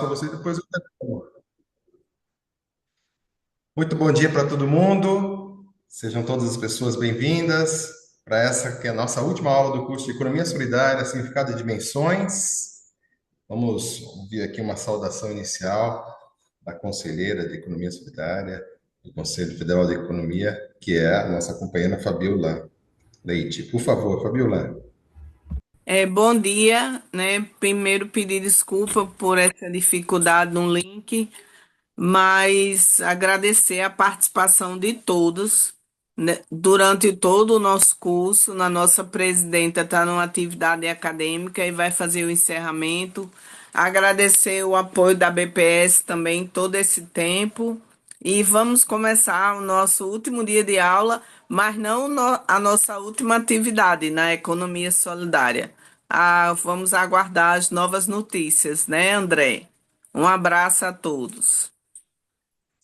para você depois. Muito bom dia para todo mundo. Sejam todas as pessoas bem-vindas para essa que é a nossa última aula do curso de Economia Solidária, Significado e Dimensões. Vamos ouvir aqui uma saudação inicial da conselheira de Economia Solidária do Conselho Federal de Economia, que é a nossa companheira Fabiola Leite. Por favor, Fabiola. Bom dia, né? Primeiro pedir desculpa por essa dificuldade no link, mas agradecer a participação de todos, né, durante todo o nosso curso. A nossa presidenta está numa atividade acadêmica e vai fazer o encerramento. Agradecer o apoio da BPS também todo esse tempo. E vamos começar o nosso último dia de aula, mas não a nossa última atividade na economia solidária. Vamos aguardar as novas notícias, né, André? Um abraço a todos.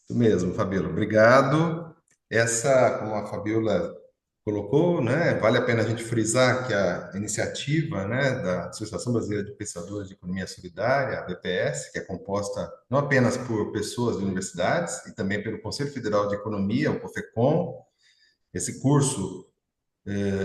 Isso mesmo, Fabiola. Obrigado. Essa, como a Fabiola colocou, né, vale a pena a gente frisar que a iniciativa, né, da Associação Brasileira de Pensadores de Economia Solidária, a BPS, que é composta não apenas por pessoas de universidades e também pelo Conselho Federal de Economia, o COFECOM, esse curso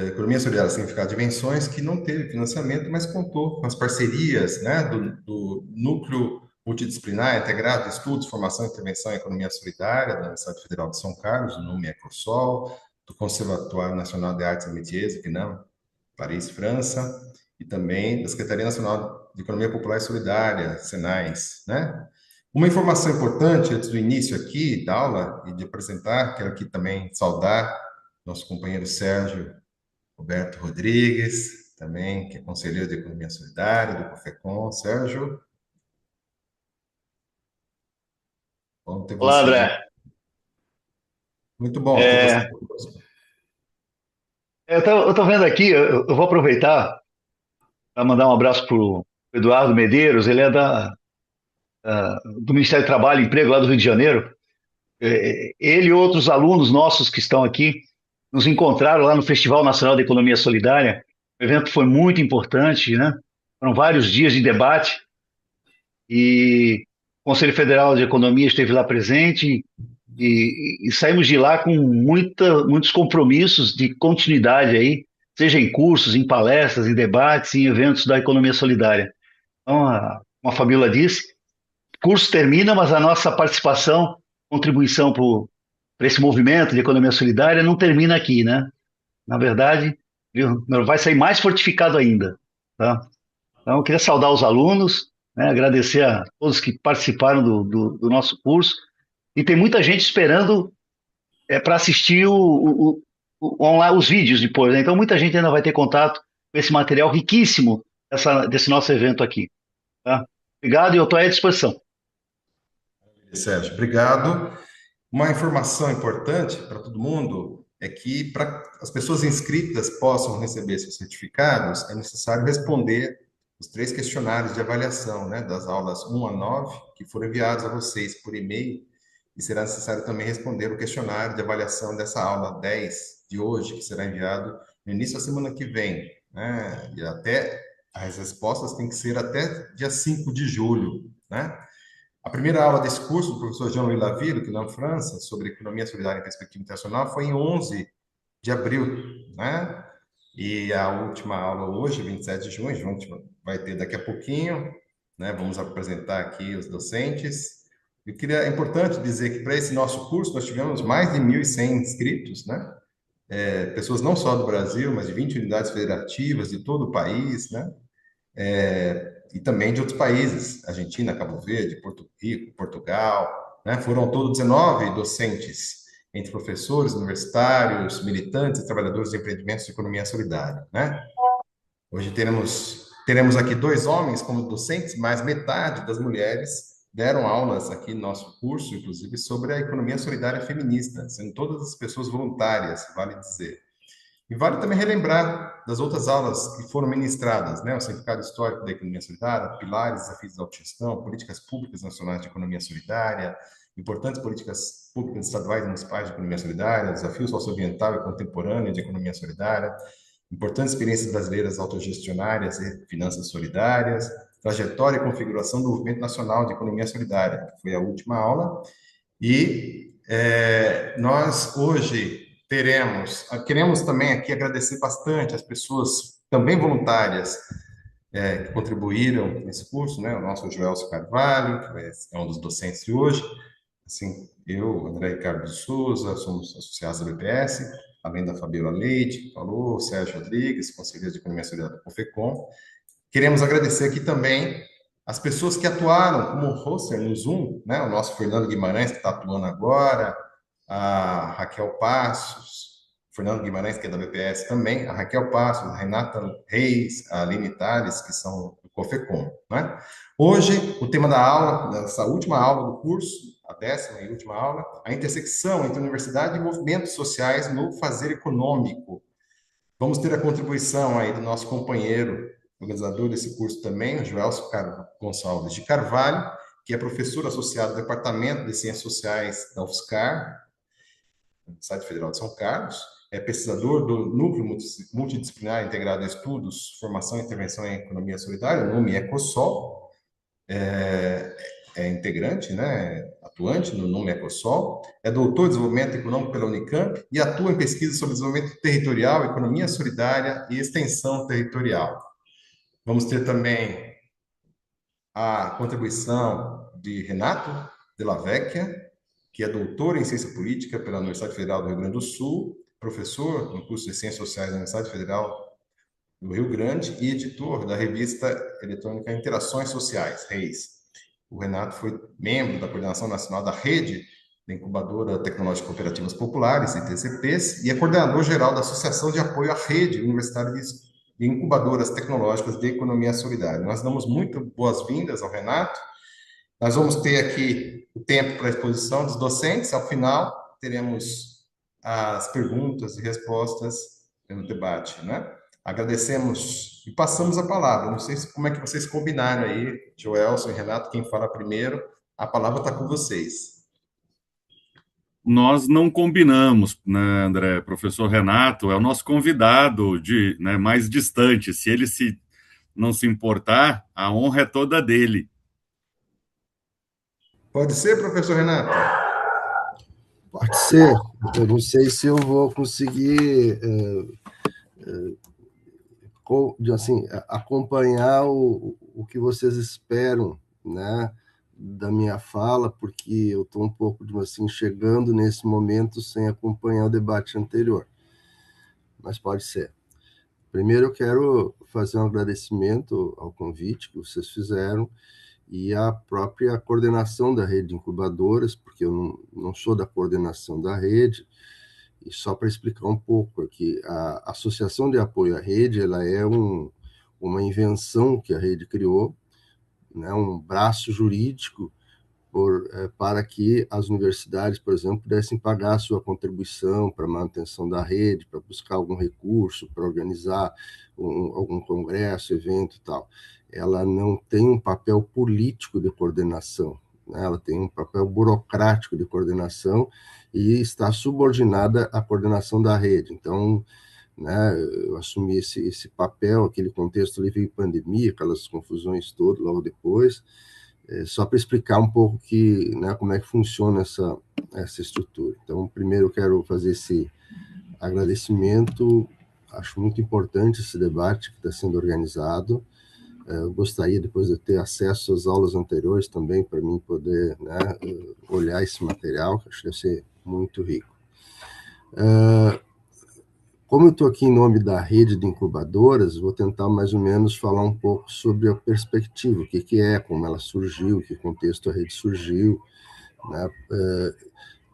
Economia Solidária Significado de Invenções, que não teve financiamento, mas contou com as parcerias, né, do Núcleo Multidisciplinar Integrado de Estudos, Formação e Intervenção em Economia Solidária da Universidade Federal de São Carlos, o nome é Ecosol, do Conservatório Nacional de Artes e Métiers, aqui na Paris, França, e também da Secretaria Nacional de Economia Popular e Solidária, Senais, né? Uma informação importante antes do início aqui da aula e de apresentar, quero aqui também saudar nosso companheiro Sérgio Roberto Rodrigues, também, que é conselheiro de Economia Solidária do COFECOM. Sérgio, bom ter Olá, você de novo. André. Muito bom ter você É, conosco. eu tô vendo aqui, eu vou aproveitar para mandar um abraço para o Eduardo Medeiros, ele é do Ministério do Trabalho e Emprego lá do Rio de Janeiro. Ele e outros alunos nossos que estão aqui nos encontraram lá no Festival Nacional de Economia Solidária. O evento foi muito importante, né? Foram vários dias de debate e o Conselho Federal de Economia esteve lá presente e saímos de lá com muitos compromissos de continuidade aí, seja em cursos, em palestras, em debates, em eventos da economia solidária. Então, como a Fabíola disse, o curso termina, mas a nossa participação, contribuição para esse movimento de economia solidária não termina aqui, né? Na verdade, viu, vai sair mais fortificado ainda, tá? Então, eu queria saudar os alunos, né, agradecer a todos que participaram do nosso curso, e tem muita gente esperando para assistir online, os vídeos depois, né? Então, muita gente ainda vai ter contato com esse material riquíssimo desse nosso evento aqui. Tá? Obrigado e eu estou à disposição. Sérgio, obrigado. Uma informação importante para todo mundo é que para as pessoas inscritas possam receber seus certificados, é necessário responder os três questionários de avaliação, né, das aulas 1 a 9, que foram enviados a vocês por e-mail, e será necessário também responder o questionário de avaliação dessa aula 10 de hoje, que será enviado no início da semana que vem, né, e até as respostas têm que ser até dia 5 de julho, né? A primeira aula desse curso do professor Jean-Louis Laville, que na França, sobre economia solidária em perspectiva internacional, foi em 11 de abril, né? E a última aula hoje, 27 de junho, a gente vai ter daqui a pouquinho, né? Vamos apresentar aqui os docentes. É importante dizer que para esse nosso curso nós tivemos mais de 1.100 inscritos, né? Pessoas não só do Brasil, mas de 20 unidades federativas de todo o país, né? E também de outros países, Argentina, Cabo Verde, Porto Rico, Portugal, né? Foram ao todo 19 docentes, entre professores, universitários, militantes e trabalhadores de empreendimentos de economia solidária, né? Hoje teremos aqui dois homens como docentes, mas metade das mulheres deram aulas aqui no nosso curso, inclusive, sobre a economia solidária feminista, sendo todas as pessoas voluntárias, vale dizer. E vale também relembrar das outras aulas que foram ministradas, né? O significado histórico da economia solidária, pilares, desafios da autogestão, políticas públicas nacionais de economia solidária, importantes políticas públicas estaduais e municipais de economia solidária, desafios socioambiental e contemporâneo de economia solidária, importantes experiências brasileiras autogestionárias e finanças solidárias, trajetória e configuração do Movimento Nacional de Economia Solidária, que foi a última aula. E nós hoje queremos também aqui agradecer bastante as pessoas também voluntárias que contribuíram nesse curso, né? O nosso Joelso Carvalho, que é um dos docentes de hoje, assim, eu, André Ricardo de Souza, somos associados da BPS, além da Fabiola Leite, que falou, o Sérgio Rodrigues, conselheiro de Economia Solidária da COFECOM. Queremos agradecer aqui também as pessoas que atuaram como hoster no Zoom, né? O nosso Fernando Guimarães, que está atuando agora, a Raquel Passos, Fernando Guimarães, que é da BPS também, a Raquel Passos, a Renata Reis, a Aline Tales, que são do COFECOM, né? Hoje, o tema da aula, dessa última aula do curso, a 10ª e última aula, a intersecção entre universidade e movimentos sociais no fazer econômico. Vamos ter a contribuição aí do nosso companheiro, organizador desse curso também, o Joelso Gonçalves de Carvalho, que é professor associado do Departamento de Ciências Sociais da UFSCar, Universidade Federal de São Carlos, é pesquisador do Núcleo Multidisciplinar Integrado a Estudos, Formação e Intervenção em Economia Solidária, o nome EcoSol, é integrante, né, atuante no nome EcoSol, é doutor em Desenvolvimento Econômico pela Unicamp e atua em pesquisa sobre desenvolvimento territorial, economia solidária e extensão territorial. Vamos ter também a contribuição de Renato Della Vecchia, que é doutor em Ciência Política pela Universidade Federal do Rio Grande do Sul, professor no curso de Ciências Sociais da Universidade Federal do Rio Grande e editor da revista eletrônica Interações Sociais, REIS. O Renato foi membro da Coordenação Nacional da Rede da Incubadora Tecnológica Cooperativas Populares, ITCPs, e é coordenador geral da Associação de Apoio à Rede Universitária de Incubadoras Tecnológicas de Economia Solidária. Nós damos muito boas-vindas ao Renato. Nós vamos ter aqui o tempo para a exposição dos docentes. Ao final, teremos as perguntas e respostas no debate, né? Agradecemos e passamos a palavra. Não sei como é que vocês combinaram aí, Joelson e Renato, quem fala primeiro. A palavra está com vocês. Nós não combinamos, né, André? Professor Renato é o nosso convidado né, mais distante. Se ele não se importar, a honra é toda dele. Pode ser, professor Renato? Pode ser. Eu não sei se eu vou conseguir assim, acompanhar o que vocês esperam, né, da minha fala, porque eu estou um pouco assim, chegando nesse momento sem acompanhar o debate anterior. Mas pode ser. Primeiro eu quero fazer um agradecimento ao convite que vocês fizeram e à própria coordenação da rede de incubadoras, porque eu não sou da coordenação da rede. E só para explicar um pouco aqui, a Associação de Apoio à Rede, ela é uma invenção que a rede criou, né, um braço jurídico para que as universidades, por exemplo, pudessem pagar a sua contribuição para a manutenção da rede, para buscar algum recurso, para organizar algum congresso, evento e tal. Ela não tem um papel político de coordenação, né? Ela tem um papel burocrático de coordenação e está subordinada à coordenação da rede. Então, né, eu assumi esse papel, aquele contexto ali veio pandemia, aquelas confusões todas logo depois, só para explicar um pouco né, como é que funciona essa estrutura. Então, primeiro eu quero fazer esse agradecimento, acho muito importante esse debate que está sendo organizado. Eu gostaria depois de ter acesso às aulas anteriores também, para mim poder, né, olhar esse material, que acho que deve ser muito rico. Como eu estou aqui em nome da rede de incubadoras, vou tentar mais ou menos falar um pouco sobre a perspectiva, o que é, como ela surgiu, em que contexto a rede surgiu, né?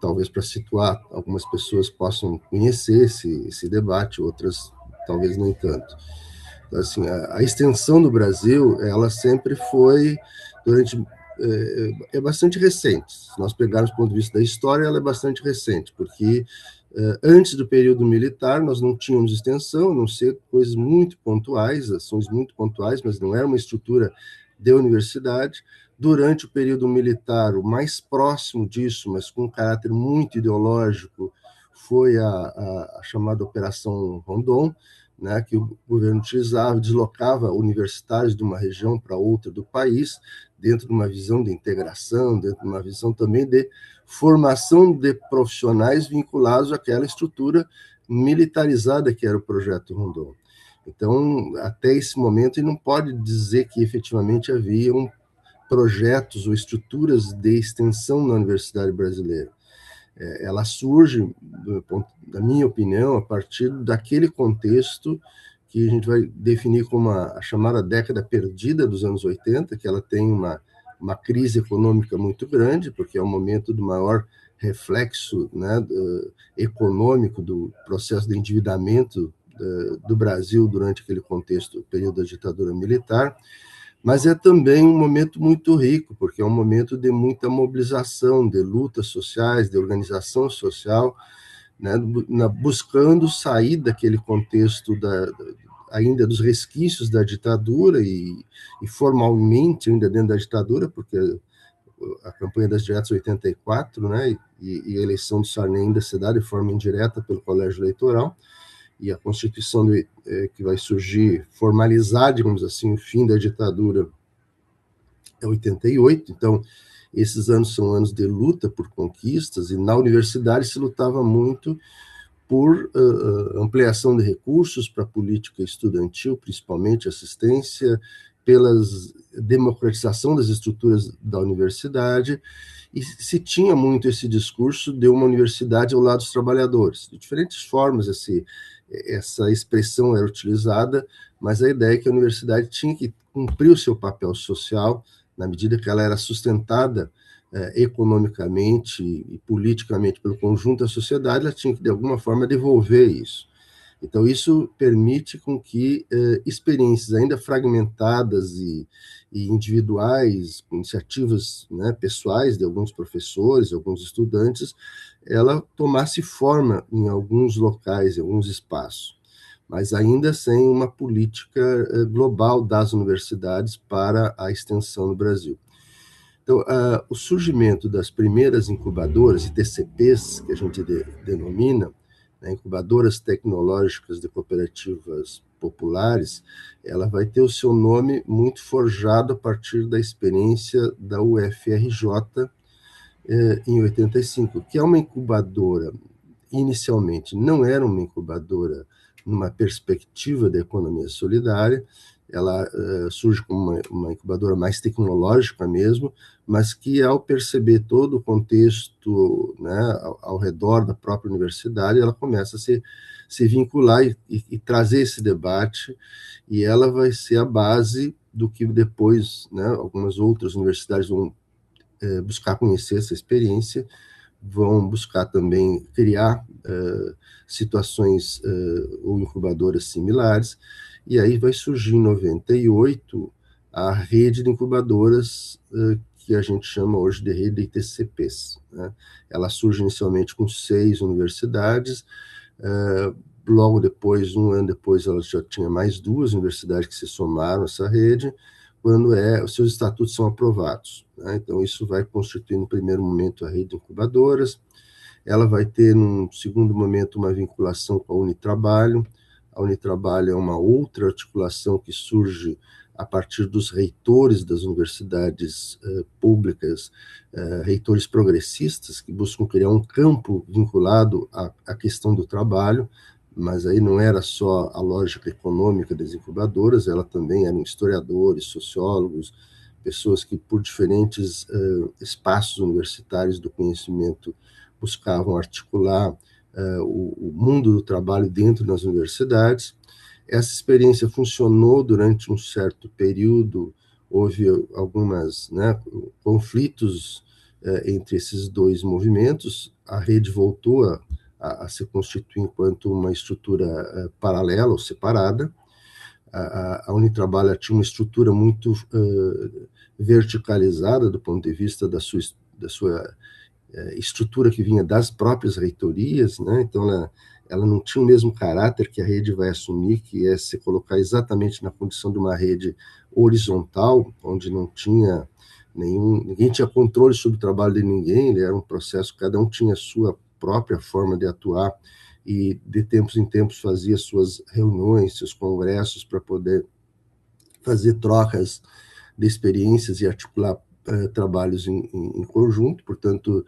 Talvez para situar, algumas pessoas possam conhecer esse debate, outras talvez nem tanto. Então, assim, a extensão do Brasil, ela sempre foi, é bastante recente. Se nós pegarmos do ponto de vista da história, ela é bastante recente, porque antes do período militar, nós não tínhamos extensão, a não ser coisas muito pontuais, ações muito pontuais, mas não era uma estrutura de universidade. Durante o período militar, o mais próximo disso, mas com um caráter muito ideológico, foi a chamada Operação Rondon, né, que o governo utilizava, deslocava universitários de uma região para outra do país, dentro de uma visão de integração, dentro de uma visão também de formação de profissionais vinculados àquela estrutura militarizada que era o Projeto Rondon. Então, até esse momento, ele não pode dizer que efetivamente haviam projetos ou estruturas de extensão na universidade brasileira. Ela surge, da minha opinião, a partir daquele contexto que a gente vai definir como a chamada década perdida dos anos 80, que ela tem uma crise econômica muito grande, porque é o momento do maior reflexo, né, econômico do processo de endividamento do Brasil durante aquele contexto, período da ditadura militar, mas é também um momento muito rico, porque é um momento de muita mobilização, de lutas sociais, de organização social, né, buscando sair daquele contexto ainda dos resquícios da ditadura e formalmente ainda dentro da ditadura, porque a campanha das diretas 84, né, e a eleição do Sarney ainda se dá de forma indireta pelo colégio eleitoral, e a Constituição que vai surgir, formalizar, digamos assim, o fim da ditadura é 88, então esses anos são anos de luta por conquistas, e na universidade se lutava muito por ampliação de recursos para a política estudantil, principalmente assistência, pela democratização das estruturas da universidade, e se tinha muito esse discurso de uma universidade ao lado dos trabalhadores. De diferentes formas, essa expressão era utilizada, mas a ideia é que a universidade tinha que cumprir o seu papel social, na medida que ela era sustentada economicamente e politicamente pelo conjunto da sociedade, ela tinha que, de alguma forma, devolver isso. Então, isso permite com que experiências ainda fragmentadas e individuais, iniciativas, né, pessoais de alguns professores, de alguns estudantes, ela tomasse forma em alguns locais, em alguns espaços, mas ainda sem uma política global das universidades para a extensão no Brasil. Então, o surgimento das primeiras incubadoras, ITCPs, que a gente denomina, né, incubadoras tecnológicas de cooperativas populares, ela vai ter o seu nome muito forjado a partir da experiência da UFRJ em 85, que é uma incubadora, inicialmente não era uma incubadora numa perspectiva da economia solidária, ela surge como uma incubadora mais tecnológica mesmo, mas que, ao perceber todo o contexto, né, ao redor da própria universidade, ela começa a se vincular e trazer esse debate, e ela vai ser a base do que depois, né, algumas outras universidades vão buscar conhecer essa experiência, vão buscar também criar situações ou incubadoras similares, e aí vai surgir em 98 a rede de incubadoras que a gente chama hoje de rede de ITCPs. Né? Ela surge inicialmente com 6 universidades, logo depois, um ano depois, ela já tinha mais 2 universidades que se somaram a essa rede, quando os seus estatutos são aprovados. Né? Então, isso vai constituir, no primeiro momento, a rede de incubadoras. Ela vai ter, num segundo momento, uma vinculação com a Unitrabalho. A Unitrabalho é uma outra articulação que surge a partir dos reitores das universidades públicas, reitores progressistas, que buscam criar um campo vinculado à questão do trabalho, mas aí não era só a lógica econômica das incubadoras, ela também eram historiadores, sociólogos, pessoas que, por diferentes espaços universitários do conhecimento, buscavam articular o mundo do trabalho dentro das universidades. Essa experiência funcionou durante um certo período, houve alguns conflitos entre esses dois movimentos, a rede voltou a se constituir enquanto uma estrutura paralela ou separada. A Unitrabalho tinha uma estrutura muito verticalizada do ponto de vista da sua estrutura que vinha das próprias reitorias, né? Então ela não tinha o mesmo caráter que a rede vai assumir, que é se colocar exatamente na condição de uma rede horizontal, onde não tinha ninguém tinha controle sobre o trabalho de ninguém, ele era um processo, cada um tinha a sua própria forma de atuar e de tempos em tempos fazia suas reuniões, seus congressos para poder fazer trocas de experiências e articular trabalhos em conjunto. Portanto,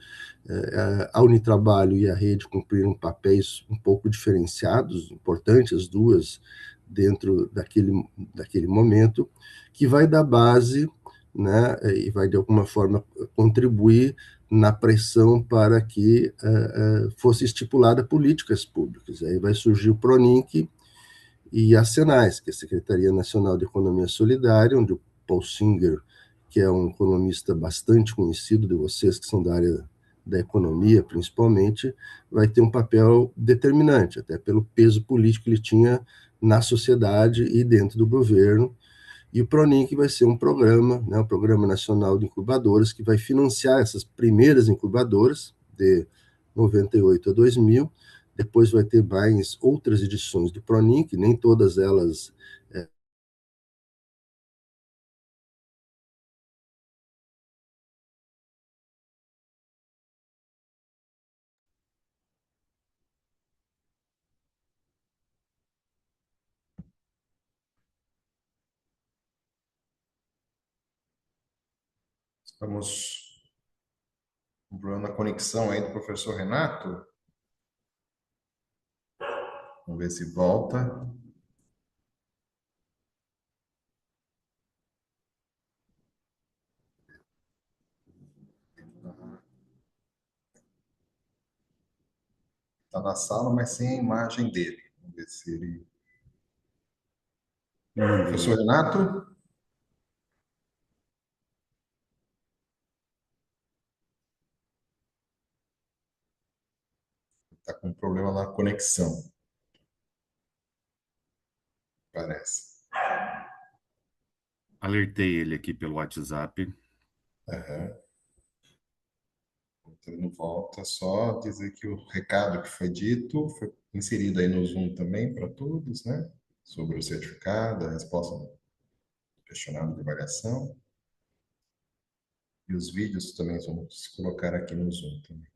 a Unitrabalho e a rede cumpriram papéis um pouco diferenciados, importantes as duas, dentro daquele momento, que vai dar base, né, e vai, de alguma forma, contribuir na pressão para que fosse estipulada políticas públicas. Aí vai surgir o PRONINC e a SENAS, que é a Secretaria Nacional de Economia Solidária, onde o Paul Singer, que é um economista bastante conhecido de vocês, que são da área da economia, principalmente, vai ter um papel determinante, até pelo peso político que ele tinha na sociedade e dentro do governo. E o PRONINC vai ser um programa, né, o Programa Nacional de Incubadoras, que vai financiar essas primeiras incubadoras, de 98 a 2000. Depois vai ter mais outras edições do PRONINC, nem todas elas Estamos comprando a conexão aí do professor Renato. Vamos ver se volta. Está na sala, mas sem a imagem dele. Vamos ver se ele... Professor Renato? Está com um problema na conexão, parece. Alertei ele aqui pelo WhatsApp. Uhum. Ele não volta, só dizer que o recado que foi dito foi inserido aí no Zoom também para todos, né? Sobre o certificado, a resposta do questionário de avaliação. E os vídeos também vamos colocar aqui no Zoom também.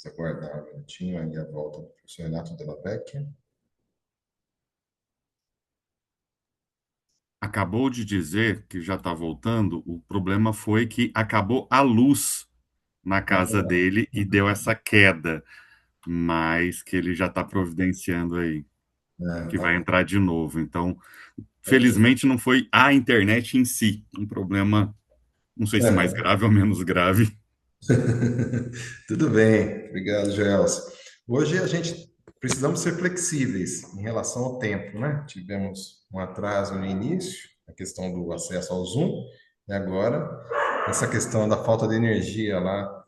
Vamos aguardar um minutinho aí a volta do professor Renato Della Vecchia. Acabou de dizer que já está voltando. O problema foi que acabou a luz na casa dele e deu essa queda, mas que ele já está providenciando aí, que vai entrar de novo. Então, felizmente não foi a internet em si, um problema, não sei se mais grave ou menos grave. Tudo bem, obrigado, Gelson. Hoje a gente precisamos ser flexíveis em relação ao tempo, né? Tivemos um atraso no início, a questão do acesso ao Zoom, e agora essa questão da falta de energia lá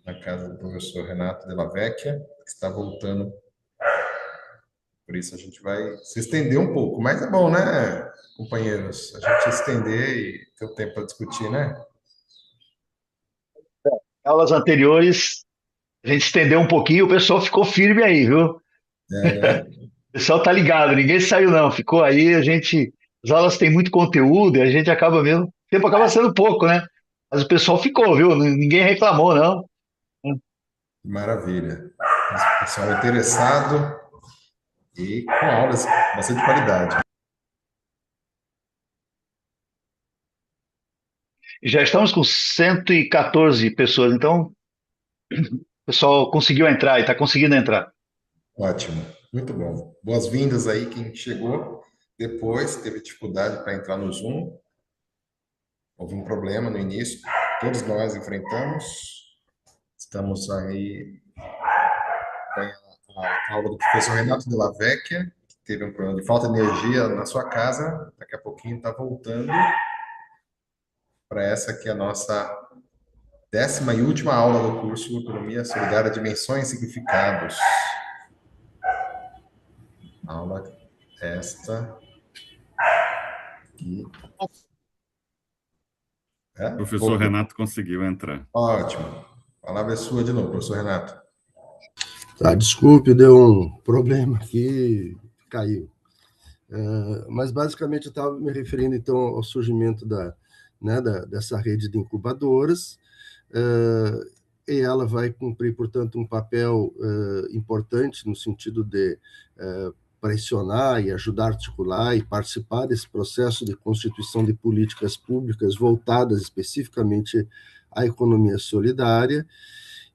na casa do professor Renato Della Vecchia, que está voltando. Por isso a gente vai se estender um pouco, mas é bom, né, companheiros? A gente estender e ter o tempo para discutir, né? Aulas anteriores, a gente estendeu um pouquinho, o pessoal ficou firme aí, viu? O pessoal tá ligado, ninguém saiu não, ficou aí, as aulas têm muito conteúdo e a gente acaba mesmo, o tempo acaba sendo pouco, né? Mas o pessoal ficou, viu? Ninguém reclamou, não. Maravilha. Pessoal interessado e com aulas bastante qualidade. E já estamos com 114 pessoas, então o pessoal conseguiu entrar e está conseguindo entrar. Ótimo, muito bom. Boas-vindas aí quem chegou depois, teve dificuldade para entrar no Zoom. Houve um problema no início, todos nós enfrentamos. Estamos aí com a aula do professor Renato Della Vecchia, que teve um problema de falta de energia na sua casa. Daqui a pouquinho está voltando para essa que é a nossa 10ª e última aula do curso Economia Solidária, Dimensões e Significados. Aula esta e... O professor Renato conseguiu entrar. Ótimo. A palavra é sua de novo, professor Renato. Tá, desculpe, deu um problema aqui, caiu. Mas, basicamente, eu estava me referindo, então, ao surgimento dessa rede de incubadoras, e ela vai cumprir, portanto, um papel importante no sentido de pressionar e ajudar a articular e participar desse processo de constituição de políticas públicas voltadas especificamente à economia solidária.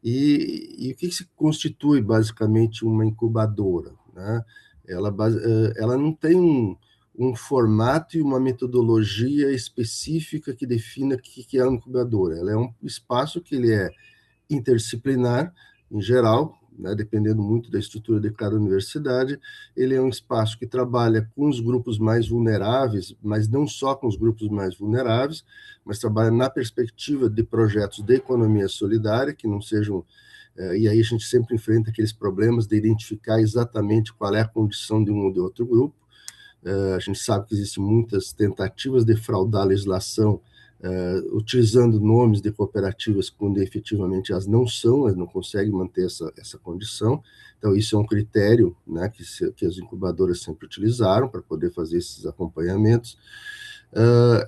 E o que se constitui, basicamente, uma incubadora, né? Ela não tem um formato e uma metodologia específica que defina o que é uma incubadora. Ela é um espaço que ele é interdisciplinar, em geral, né, dependendo muito da estrutura de cada universidade. Ele é um espaço que trabalha com os grupos mais vulneráveis, mas não só com os grupos mais vulneráveis, mas trabalha na perspectiva de projetos de economia solidária, que não sejam... E aí a gente sempre enfrenta aqueles problemas de identificar exatamente qual é a condição de um ou de outro grupo. A gente sabe que existem muitas tentativas de fraudar a legislação utilizando nomes de cooperativas quando efetivamente elas não conseguem manter essa condição. Então, isso é um critério, né, que as incubadoras sempre utilizaram para poder fazer esses acompanhamentos.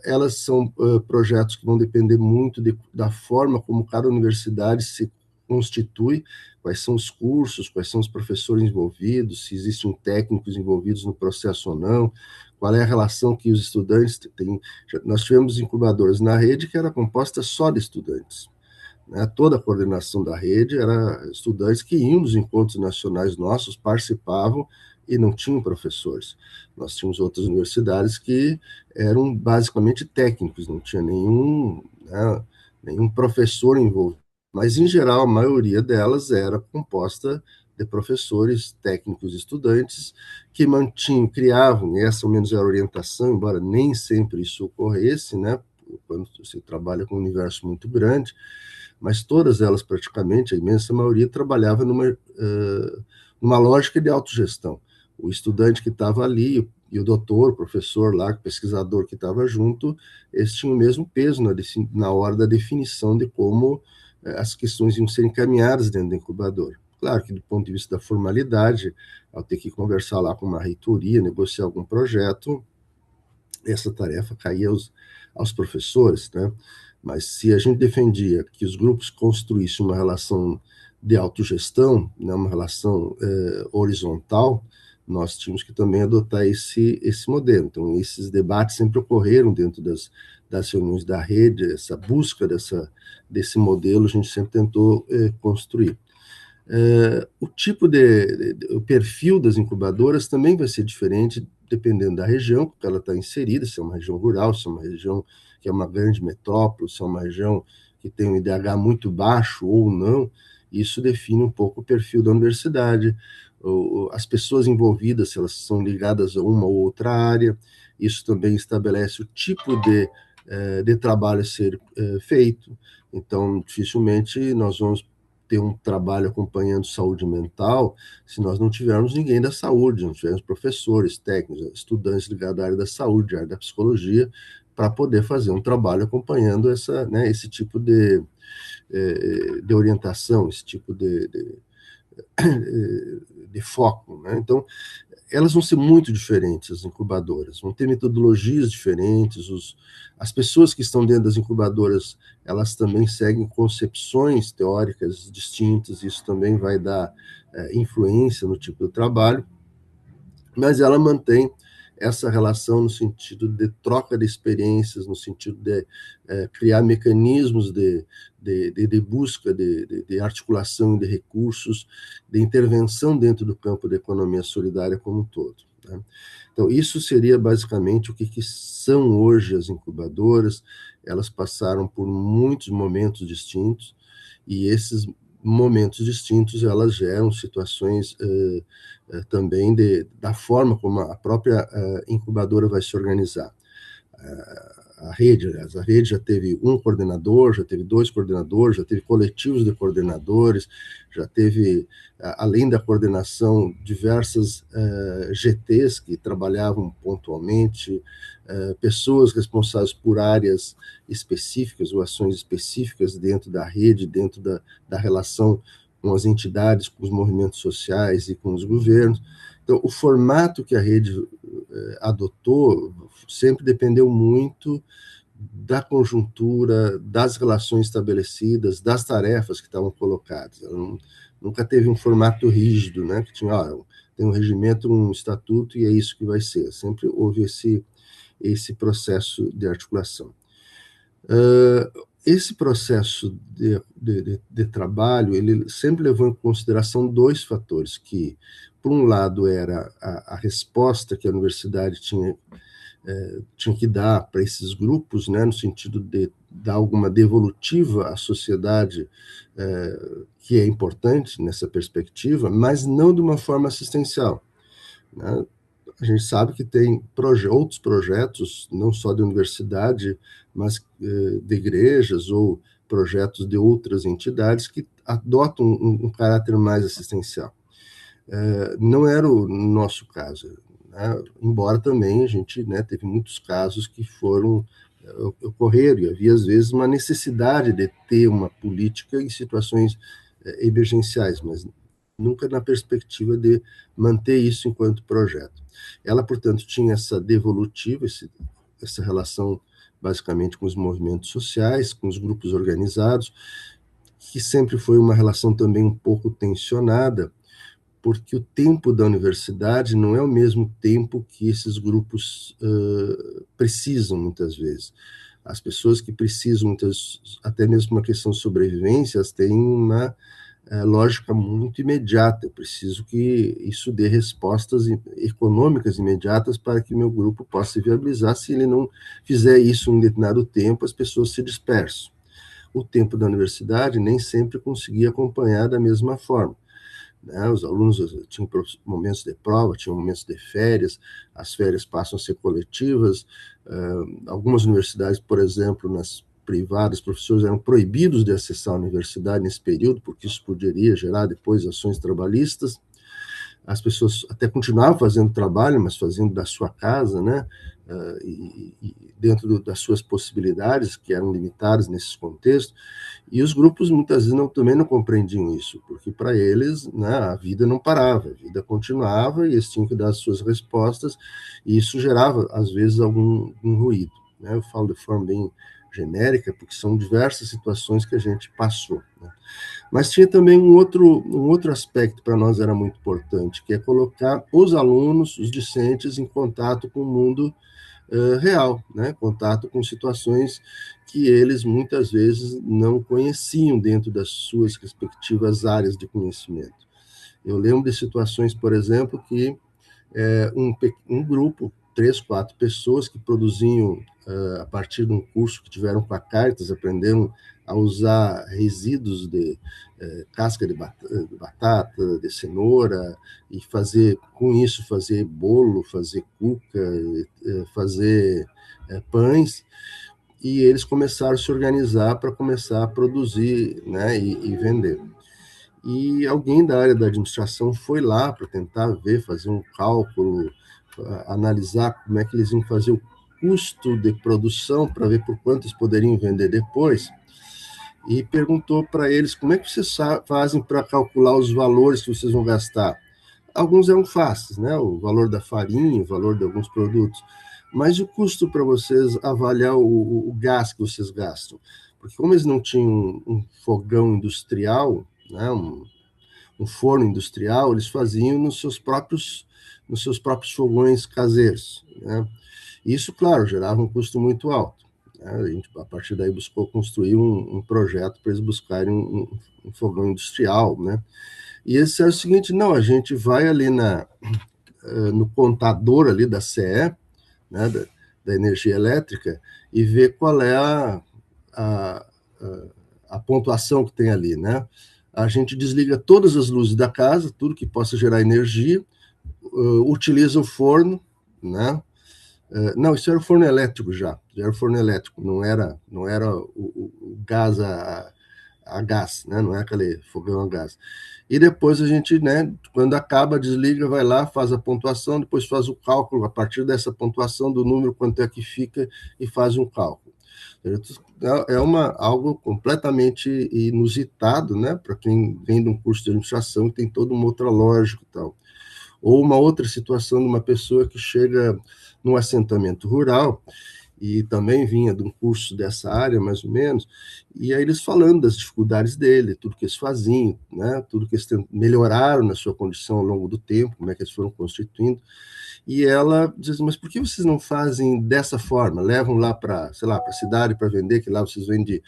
Elas são projetos que vão depender muito da forma como cada universidade se constitui, quais são os cursos, quais são os professores envolvidos, se existem técnicos envolvidos no processo ou não, qual é a relação que os estudantes têm. Nós tivemos incubadoras na rede que era composta só de estudantes, né? Toda a coordenação da rede era estudantes que iam nos encontros nacionais nossos, participavam e não tinham professores. Nós tínhamos outras universidades que eram basicamente técnicos, não tinha nenhum, né, nenhum professor envolvido. Mas, em geral, a maioria delas era composta de professores, técnicos, estudantes, que criavam, e essa ao menos era a orientação, embora nem sempre isso ocorresse, né, quando você trabalha com um universo muito grande, mas todas elas, praticamente, a imensa maioria, trabalhava numa lógica de autogestão. O estudante que estava ali, e o doutor, o professor lá, o pesquisador que estava junto, eles tinham o mesmo peso na hora da definição de como as questões iam ser encaminhadas dentro do incubador. Claro que, do ponto de vista da formalidade, ao ter que conversar lá com uma reitoria, negociar algum projeto, essa tarefa caía aos professores, né? Mas se a gente defendia que os grupos construíssem uma relação de autogestão, né, uma relação horizontal, nós tínhamos que também adotar esse modelo. Então, esses debates sempre ocorreram dentro das reuniões da rede, essa busca desse modelo a gente sempre tentou construir. O perfil das incubadoras também vai ser diferente dependendo da região que ela está inserida, se é uma região rural, se é uma região que é uma grande metrópole, se é uma região que tem um IDH muito baixo ou não. Isso define um pouco o perfil da universidade, as pessoas envolvidas, se elas são ligadas a uma ou outra área. Isso também estabelece o tipo de trabalho a ser feito. Então, dificilmente nós vamos ter um trabalho acompanhando saúde mental se nós não tivermos ninguém da saúde, não tivermos professores, técnicos, estudantes ligados à área da saúde, à área da psicologia, para poder fazer um trabalho acompanhando esse tipo de orientação, esse tipo de foco, né? Então, elas vão ser muito diferentes, as incubadoras, vão ter metodologias diferentes, as pessoas que estão dentro das incubadoras, elas também seguem concepções teóricas distintas, isso também vai dar influência no tipo de trabalho, mas ela mantém essa relação no sentido de troca de experiências, no sentido de criar mecanismos de busca, de articulação de recursos, de intervenção dentro do campo da economia solidária como um todo, né? Então, isso seria basicamente o que são hoje as incubadoras. Elas passaram por muitos momentos distintos, e esses momentos distintos, elas geram situações também da forma como a própria incubadora vai se organizar. A rede, aliás, a rede já teve um coordenador, já teve dois coordenadores, já teve coletivos de coordenadores, já teve, além da coordenação, diversas GTs que trabalhavam pontualmente, pessoas responsáveis por áreas específicas ou ações específicas dentro da rede, dentro da relação com as entidades, com os movimentos sociais e com os governos. Então, o formato que a rede adotou sempre dependeu muito da conjuntura, das relações estabelecidas, das tarefas que estavam colocadas. Ela nunca teve um formato rígido, né, que tinha, tem um regimento, um estatuto, e é isso que vai ser. Sempre houve esse processo de articulação. Esse processo de trabalho, ele sempre levou em consideração dois fatores, que, por um lado, era a resposta que a universidade tinha que dar para esses grupos, né, no sentido de dar alguma devolutiva à sociedade, que é importante nessa perspectiva, mas não de uma forma assistencial, né? A gente sabe que tem outros projetos, não só de universidade, mas de igrejas ou projetos de outras entidades que adotam um caráter mais assistencial. Não era o nosso caso, né? Embora também a gente, né, teve muitos casos que ocorreram, e havia às vezes uma necessidade de ter uma política em situações emergenciais, mas nunca na perspectiva de manter isso enquanto projeto. Ela, portanto, tinha essa devolutiva, essa relação basicamente com os movimentos sociais, com os grupos organizados, que sempre foi uma relação também um pouco tensionada, porque o tempo da universidade não é o mesmo tempo que esses grupos precisam, muitas vezes. As pessoas que precisam, até mesmo uma questão de sobrevivência, elas têm uma lógica muito imediata. Eu preciso que isso dê respostas econômicas imediatas para que meu grupo possa se viabilizar. Se ele não fizer isso em um determinado tempo, as pessoas se dispersam. O tempo da universidade nem sempre conseguia acompanhar da mesma forma, né? Os alunos tinham momentos de prova, tinham momentos de férias, as férias passam a ser coletivas. Algumas universidades, por exemplo, nas privadas, os professores eram proibidos de acessar a universidade nesse período, porque isso poderia gerar depois ações trabalhistas. As pessoas até continuavam fazendo trabalho, mas fazendo da sua casa, né? E dentro das suas possibilidades, que eram limitadas nesses contextos. E os grupos muitas vezes também não compreendiam isso, porque para eles, né, a vida não parava, a vida continuava e eles tinham que dar as suas respostas, e isso gerava, às vezes, algum ruído, né? Eu falo de forma bem genérica, porque são diversas situações que a gente passou, né? Mas tinha também um outro aspecto para nós era muito importante, que é colocar os alunos, os discentes, em contato com o mundo real, né? Contato com situações que eles muitas vezes não conheciam dentro das suas respectivas áreas de conhecimento. Eu lembro de situações, por exemplo, que um grupo, 3, 4 pessoas que produziam, a partir de um curso que tiveram com a Caritas, aprenderam a usar resíduos de casca de batata, de cenoura, e com isso, fazer bolo, fazer cuca, fazer pães, e eles começaram a se organizar para começar a produzir, né, e vender. E alguém da área da administração foi lá para tentar fazer um cálculo, analisar como é que eles iam fazer o custo de produção para ver por quanto eles poderiam vender depois, e perguntou para eles como é que vocês fazem para calcular os valores que vocês vão gastar. Alguns eram fáceis, né? O valor da farinha, o valor de alguns produtos, mas o custo para vocês avaliar o gás que vocês gastam, porque como eles não tinham um fogão industrial, né, um forno industrial, eles faziam nos seus próprios fogões caseiros, né? Isso, claro, gerava um custo muito alto, né? A gente, a partir daí, buscou construir um projeto para eles buscarem um fogão industrial, né? E esse é o seguinte: não, a gente vai ali no contador ali da CE, né, da energia elétrica, e vê qual é a pontuação que tem ali, né? A gente desliga todas as luzes da casa, tudo que possa gerar energia, utiliza o forno, né? Não, isso era o forno elétrico já era o forno elétrico, não era o gás a gás, né? Não é aquele fogão a gás. E depois a gente, né, quando acaba, desliga, vai lá, faz a pontuação, depois faz o cálculo, a partir dessa pontuação do número, quanto é que fica, e faz um cálculo. É algo completamente inusitado, né, para quem vem de um curso de administração, que tem toda uma outra lógica e tal. Ou uma outra situação de uma pessoa que chega num assentamento rural e também vinha de um curso dessa área, mais ou menos, e aí eles falando das dificuldades dele, tudo que eles faziam, né, tudo que eles melhoraram na sua condição ao longo do tempo, como é que eles foram constituindo, e ela diz assim, mas por que vocês não fazem dessa forma? Levam lá para, sei lá, para a cidade para vender, que lá vocês vendem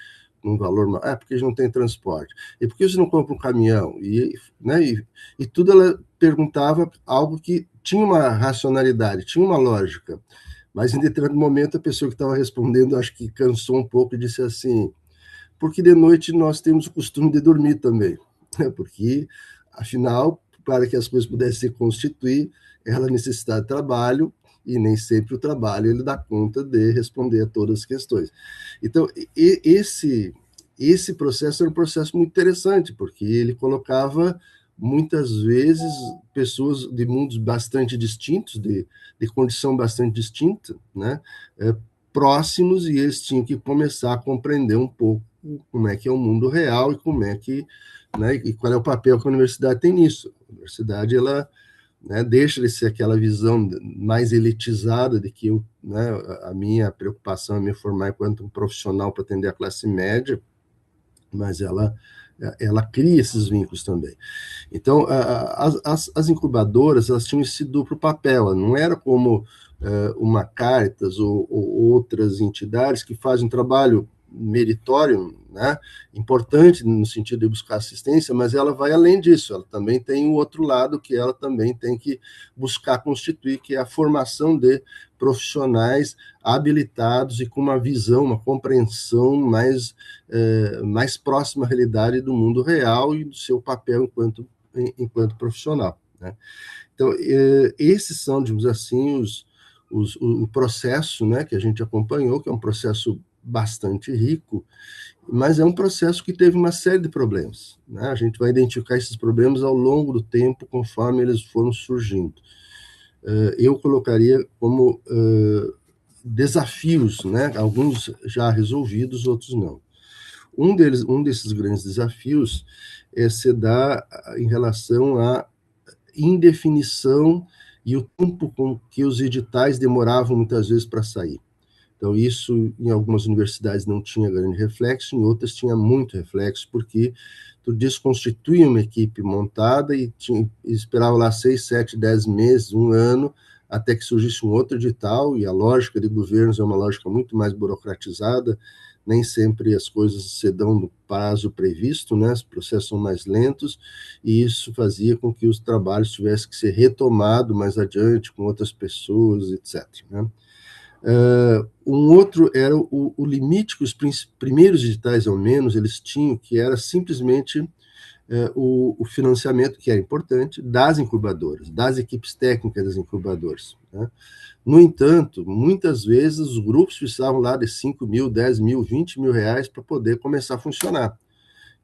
um valor maior. Ah, porque eles não têm transporte. E por que vocês não compram um caminhão? Né, e tudo ela perguntava algo que tinha uma racionalidade, tinha uma lógica. Mas em determinado momento a pessoa que estava respondendo, acho que cansou um pouco e disse assim, porque de noite nós temos o costume de dormir também. Porque, afinal, para que as coisas pudessem se constituir, ela necessitava de trabalho, e nem sempre o trabalho ele dá conta de responder a todas as questões. Então, esse processo era um processo muito interessante, porque ele colocava muitas vezes pessoas de mundos bastante distintos, de condição bastante distinta, né, próximos, e eles tinham que começar a compreender um pouco como é que é o mundo real e como é que, né, e qual é o papel que a universidade tem nisso. A universidade, ela, né, deixa de ser aquela visão mais elitizada de que eu, né, a minha preocupação é me formar enquanto um profissional para atender a classe média, mas ela cria esses vínculos também. Então, as incubadoras, elas tinham esse duplo papel, não era como uma Caritas ou outras entidades que fazem um trabalho meritório, né, importante no sentido de buscar assistência, mas ela vai além disso, ela também tem o outro lado que ela também tem que buscar constituir, que é a formação de profissionais habilitados e com uma visão, uma compreensão mais próxima à realidade do mundo real e do seu papel enquanto profissional, né? Então, esses são, digamos assim, o processo, né, que a gente acompanhou, que é um processo bastante rico, mas é um processo que teve uma série de problemas, né? A gente vai identificar esses problemas ao longo do tempo, conforme eles foram surgindo. Eu colocaria como desafios, né? Alguns já resolvidos, outros não. Um desses grandes desafios se dá em relação à indefinição e o tempo com que os editais demoravam muitas vezes para sair. Então, isso em algumas universidades não tinha grande reflexo, em outras tinha muito reflexo, porque tu desconstituía uma equipe montada e esperava lá 6, 7, 10 meses, um ano, até que surgisse um outro edital, e a lógica de governos é uma lógica muito mais burocratizada, nem sempre as coisas se dão no prazo previsto, né? Os processos são mais lentos, e isso fazia com que os trabalhos tivessem que ser retomados mais adiante com outras pessoas, etc., né? Um outro era o limite que os primeiros digitais, ao menos, eles tinham, que era simplesmente o financiamento, que era importante, das incubadoras, das equipes técnicas das incubadoras, né? No entanto, muitas vezes os grupos precisavam lá de 5 mil, 10 mil, 20 mil reais para poder começar a funcionar.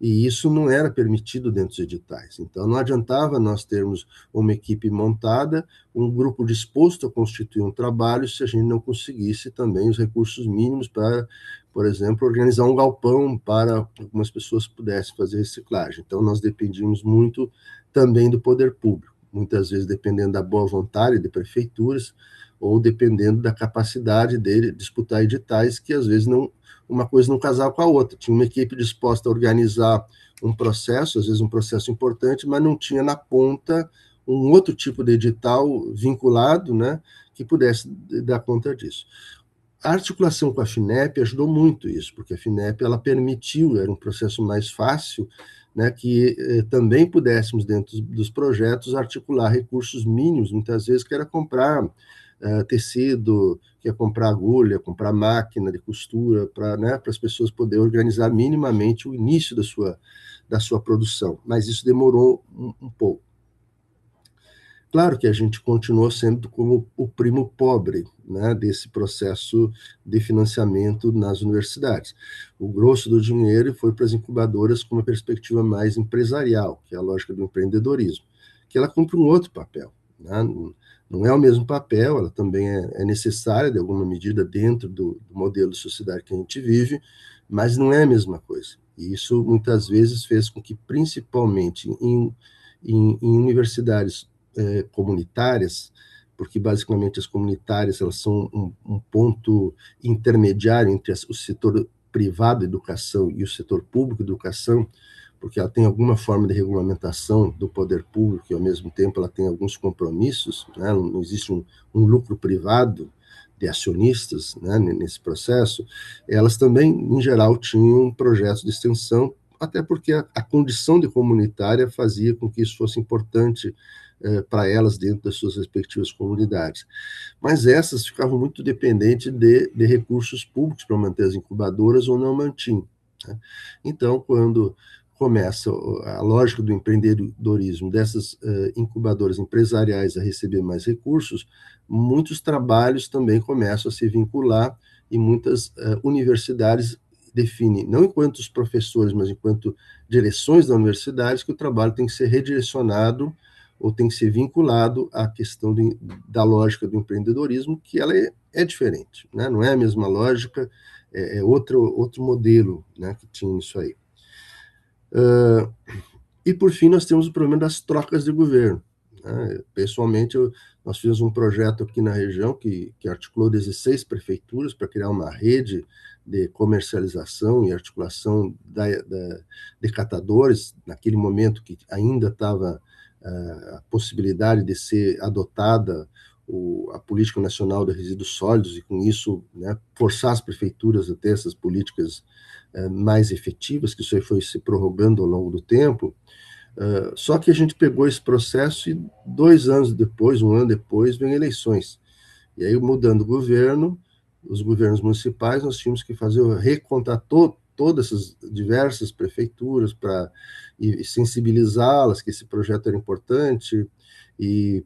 E isso não era permitido dentro dos editais. Então, não adiantava nós termos uma equipe montada, um grupo disposto a constituir um trabalho, se a gente não conseguisse também os recursos mínimos para, por exemplo, organizar um galpão para que algumas pessoas pudessem fazer reciclagem. Então, nós dependíamos muito também do poder público, muitas vezes dependendo da boa vontade de prefeituras, ou dependendo da capacidade dele disputar editais, que às vezes não, uma coisa não casava com a outra. Tinha uma equipe disposta a organizar um processo, às vezes um processo importante, mas não tinha na ponta um outro tipo de edital vinculado, né, que pudesse dar conta disso. A articulação com a FINEP ajudou muito isso, porque a FINEP ela permitiu, era um processo mais fácil, né, que também pudéssemos, dentro dos projetos, articular recursos mínimos, muitas vezes, que era comprar tecido, que é comprar agulha, comprar máquina de costura, para, né, as pessoas poderem organizar minimamente o início da sua produção. Mas isso demorou um pouco. Claro que a gente continuou sendo como o primo pobre, né, desse processo de financiamento nas universidades. O grosso do dinheiro foi para as incubadoras com uma perspectiva mais empresarial, que é a lógica do empreendedorismo, que ela cumpre um outro papel, né? Não é o mesmo papel, ela também é necessária, de alguma medida, dentro do modelo de sociedade que a gente vive, mas não é a mesma coisa. E isso, muitas vezes, fez com que, principalmente em universidades comunitárias, porque basicamente as comunitárias elas são um ponto intermediário entre o setor privado de educação e o setor público de educação, porque ela tem alguma forma de regulamentação do poder público e, ao mesmo tempo, ela tem alguns compromissos, né? Não existe um lucro privado de acionistas, né, nesse processo. Elas também, em geral, tinham projetos de extensão, até porque a condição de comunitária fazia com que isso fosse importante para elas dentro das suas respectivas comunidades. Mas essas ficavam muito dependentes de recursos públicos para manter as incubadoras ou não mantinham, né? Então, quando começa a lógica do empreendedorismo dessas incubadoras empresariais a receber mais recursos, muitos trabalhos também começam a se vincular e muitas universidades definem, não enquanto os professores, mas enquanto direções da universidade, que o trabalho tem que ser redirecionado ou tem que ser vinculado à questão da lógica do empreendedorismo, que ela é diferente, né? Não é a mesma lógica, é outro modelo, né, que tinha isso aí. E, por fim, nós temos o problema das trocas de governo, né? Pessoalmente, nós fizemos um projeto aqui na região que articulou 16 prefeituras para criar uma rede de comercialização e articulação de catadores, naquele momento que ainda estava a possibilidade de ser adotada a Política Nacional de Resíduos Sólidos, e com isso, né, forçar as prefeituras a ter essas políticas mais efetivas, que isso aí foi se prorrogando ao longo do tempo. Só que a gente pegou esse processo e 2 anos depois, 1 ano depois, vem eleições. E aí, mudando o governo, os governos municipais, nós tínhamos que recontar todas essas diversas prefeituras e sensibilizá-las que esse projeto era importante, e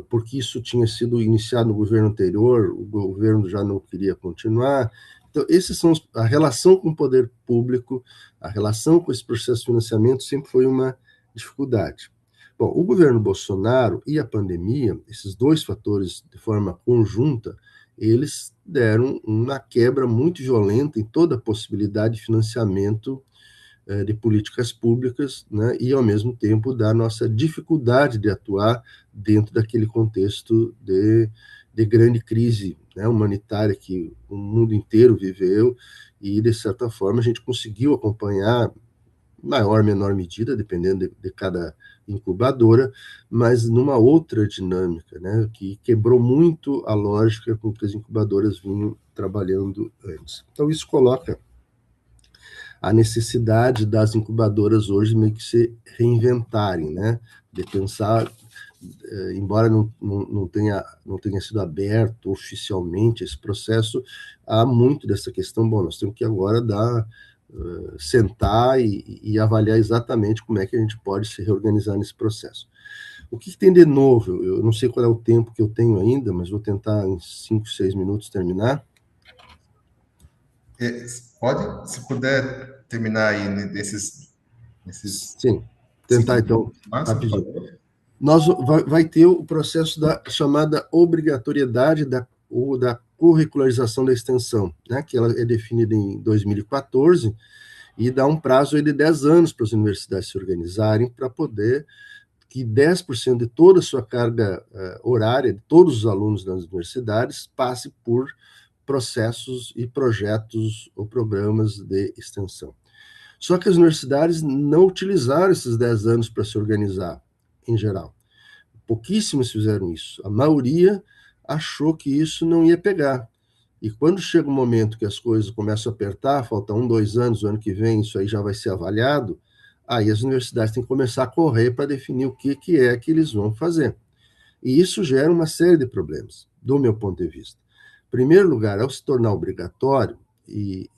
porque isso tinha sido iniciado no governo anterior, o governo já não queria continuar. Então, esses são a relação com o poder público, a relação com esse processo de financiamento sempre foi uma dificuldade. Bom, o governo Bolsonaro e a pandemia, esses 2 fatores de forma conjunta, eles deram uma quebra muito violenta em toda a possibilidade de financiamento de políticas públicas, né, e, ao mesmo tempo, da nossa dificuldade de atuar dentro daquele contexto de grande crise, né, humanitária que o mundo inteiro viveu, e, de certa forma, a gente conseguiu acompanhar, maior ou menor medida, dependendo de cada incubadora, mas numa outra dinâmica, né, que quebrou muito a lógica com que as incubadoras vinham trabalhando antes. Então, isso coloca a necessidade das incubadoras hoje meio que se reinventarem, né, de pensar, embora não tenha sido aberto oficialmente esse processo, há muito dessa questão. Bom, nós temos que agora sentar e avaliar exatamente como é que a gente pode se reorganizar nesse processo. O que tem de novo? Eu não sei qual é o tempo que eu tenho ainda, mas vou tentar em 5, 6 minutos terminar. Pode, se puder terminar aí nesses Sim, tentar então, rapidinho. Vai ter o processo da chamada obrigatoriedade ou da curricularização da extensão, né, que ela é definida em 2014 e dá um prazo aí de 10 anos para as universidades se organizarem para poder que 10% de toda a sua carga horária, de todos os alunos das universidades, passe por processos e projetos ou programas de extensão. Só que as universidades não utilizaram esses 10 anos para se organizar, em geral. Pouquíssimas fizeram isso. A maioria achou que isso não ia pegar. E quando chega um momento que as coisas começam a apertar, falta 1, 2 anos, o ano que vem isso aí já vai ser avaliado, aí as universidades têm que começar a correr para definir o que é que eles vão fazer. E isso gera uma série de problemas, do meu ponto de vista. Em primeiro lugar, ao se tornar obrigatório, e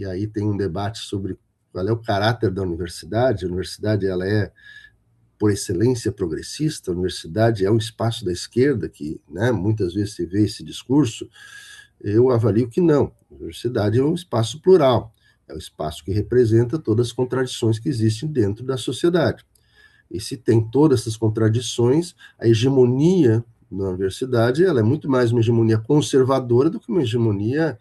aí tem um debate sobre qual é o caráter da universidade. A universidade ela é, por excelência, progressista. A universidade é um espaço da esquerda, que, né, muitas vezes se vê esse discurso. Eu avalio que não. A universidade é um espaço plural, é um espaço que representa todas as contradições que existem dentro da sociedade. E se tem todas essas contradições, a hegemonia na universidade ela é muito mais uma hegemonia conservadora do que uma hegemonia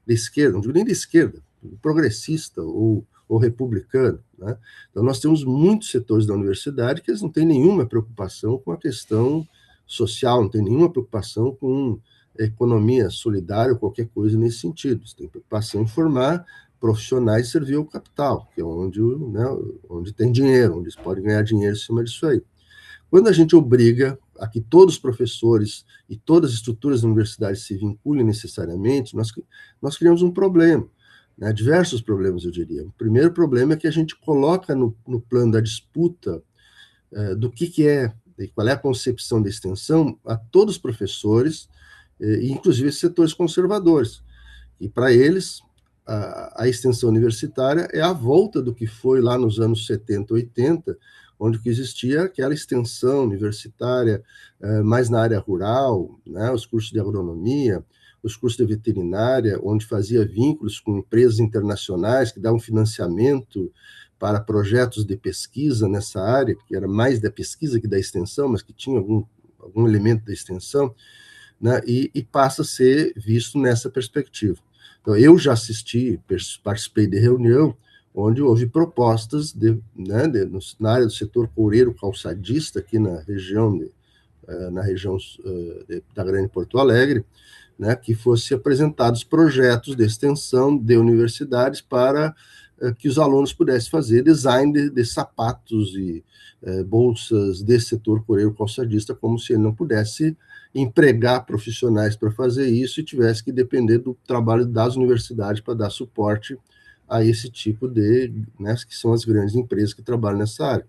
de esquerda, não digo nem de esquerda, progressista ou republicano, né? Então, nós temos muitos setores da universidade que eles não têm nenhuma preocupação com a questão social, não tem nenhuma preocupação com economia solidária ou qualquer coisa nesse sentido. Você tem preocupação em formar profissionais e servir ao capital, que é onde, né, onde tem dinheiro, onde eles podem ganhar dinheiro em cima disso aí. Quando a gente obriga a que todos os professores e todas as estruturas da universidade se vinculem necessariamente, nós criamos um problema, né, diversos problemas, eu diria. O primeiro problema é que a gente coloca no plano da disputa do que é e qual é a concepção da extensão a todos os professores, inclusive setores conservadores. E para eles, a extensão universitária é a volta do que foi lá nos anos 70, 80, onde que existia aquela extensão universitária mais na área rural, né, os cursos de agronomia, os cursos de veterinária, onde fazia vínculos com empresas internacionais que davam financiamento para projetos de pesquisa nessa área, que era mais da pesquisa que da extensão, mas que tinha algum elemento da extensão, né, e passa a ser visto nessa perspectiva. Então, eu já assisti, participei de reunião onde houve propostas na área do setor coureiro calçadista, aqui na região, da Grande Porto Alegre, né, que fossem apresentados projetos de extensão de universidades para que os alunos pudessem fazer design de sapatos e bolsas desse setor coureiro calçadista, como se ele não pudesse empregar profissionais para fazer isso e tivesse que depender do trabalho das universidades para dar suporte a esse tipo né, que são as grandes empresas que trabalham nessa área.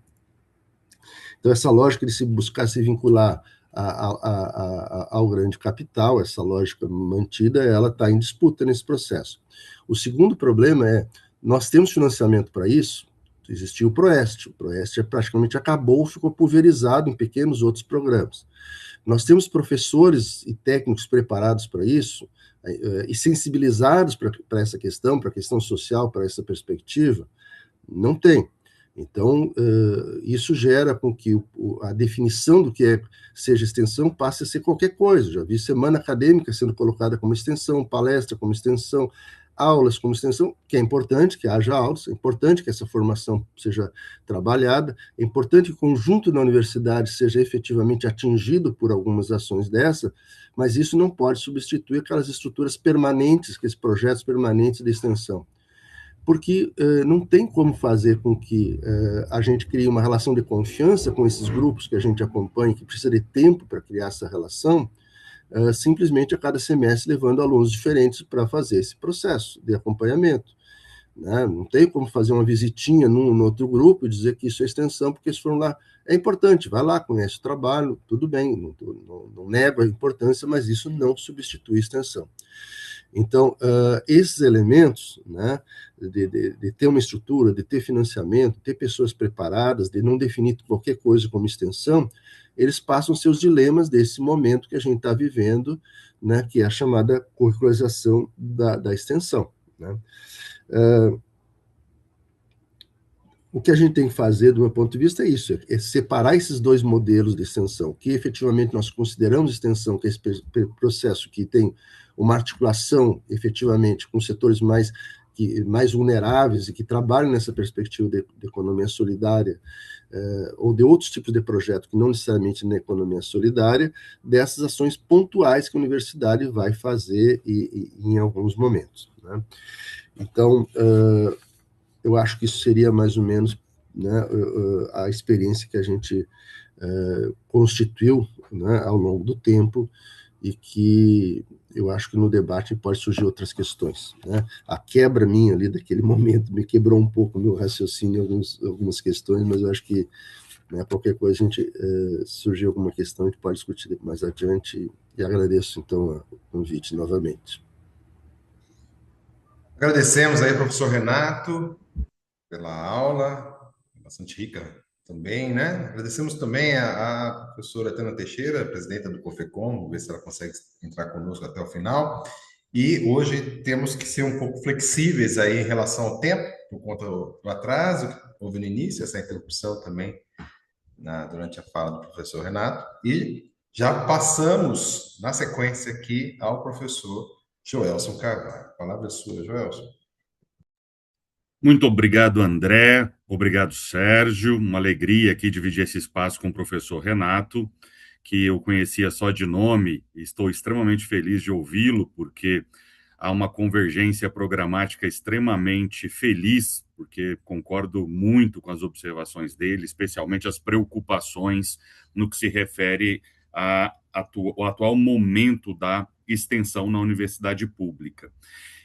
Então, essa lógica de se buscar se vincular ao grande capital, essa lógica mantida, ela está em disputa nesse processo. O segundo problema é, nós temos financiamento para isso, existia o PROEST praticamente acabou, ficou pulverizado em pequenos outros programas. Nós temos professores e técnicos preparados para isso, e sensibilizados para essa questão, para a questão social, para essa perspectiva, não tem. Então, isso gera com que a definição do que seja extensão passe a ser qualquer coisa. Já vi semana acadêmica sendo colocada como extensão, palestra como extensão, aulas como extensão, que é importante que haja aulas, é importante que essa formação seja trabalhada, é importante que o conjunto da universidade seja efetivamente atingido por algumas ações dessa, mas isso não pode substituir aquelas estruturas permanentes, aqueles projetos permanentes de extensão. Porque não tem como fazer com que a gente crie uma relação de confiança com esses grupos que a gente acompanha, que precisa de tempo para criar essa relação, simplesmente a cada semestre levando alunos diferentes para fazer esse processo de acompanhamento. Né? Não tem como fazer uma visitinha no outro grupo e dizer que isso é extensão, porque eles foram lá. É importante, vai lá, conhece o trabalho, tudo bem, não nego a importância, mas isso não substitui extensão. Então, esses elementos, né, de ter uma estrutura, de ter financiamento, de ter pessoas preparadas, de não definir qualquer coisa como extensão, eles passam seus dilemas desse momento que a gente está vivendo, né, que é a chamada curricularização da extensão. Né? O que a gente tem que fazer, do meu ponto de vista, é isso, é separar esses dois modelos de extensão, que efetivamente nós consideramos extensão, que é esse processo que tem uma articulação, efetivamente, com setores mais vulneráveis e que trabalham nessa perspectiva de economia solidária, ou de outros tipos de projeto que não necessariamente na economia solidária, dessas ações pontuais que a universidade vai fazer em alguns momentos. Né? Então, eu acho que isso seria mais ou menos, né, a experiência que a gente constituiu, né, ao longo do tempo, e que eu acho que no debate pode surgir outras questões. Né? A quebra minha ali daquele momento me quebrou um pouco o meu raciocínio em algumas questões, mas eu acho que, né, qualquer coisa a gente surgir alguma questão, a gente pode discutir mais adiante, e agradeço então o convite novamente. Agradecemos aí, professor Renato, pela aula, bastante rica também, né? Agradecemos também a professora Tana Teixeira, presidenta do COFECOM, vamos ver se ela consegue entrar conosco até o final. E hoje temos que ser um pouco flexíveis aí em relação ao tempo, por conta do atraso que houve no início, essa interrupção também durante a fala do professor Renato. E já passamos, na sequência aqui, ao professor Joelson Carvalho. A palavra é sua, Joelson. Muito obrigado, André. Obrigado, Sérgio. Uma alegria aqui dividir esse espaço com o professor Renato, que eu conhecia só de nome, e estou extremamente feliz de ouvi-lo, porque há uma convergência programática extremamente feliz, porque concordo muito com as observações dele, especialmente as preocupações no que se refere ao atual momento da extensão na universidade pública.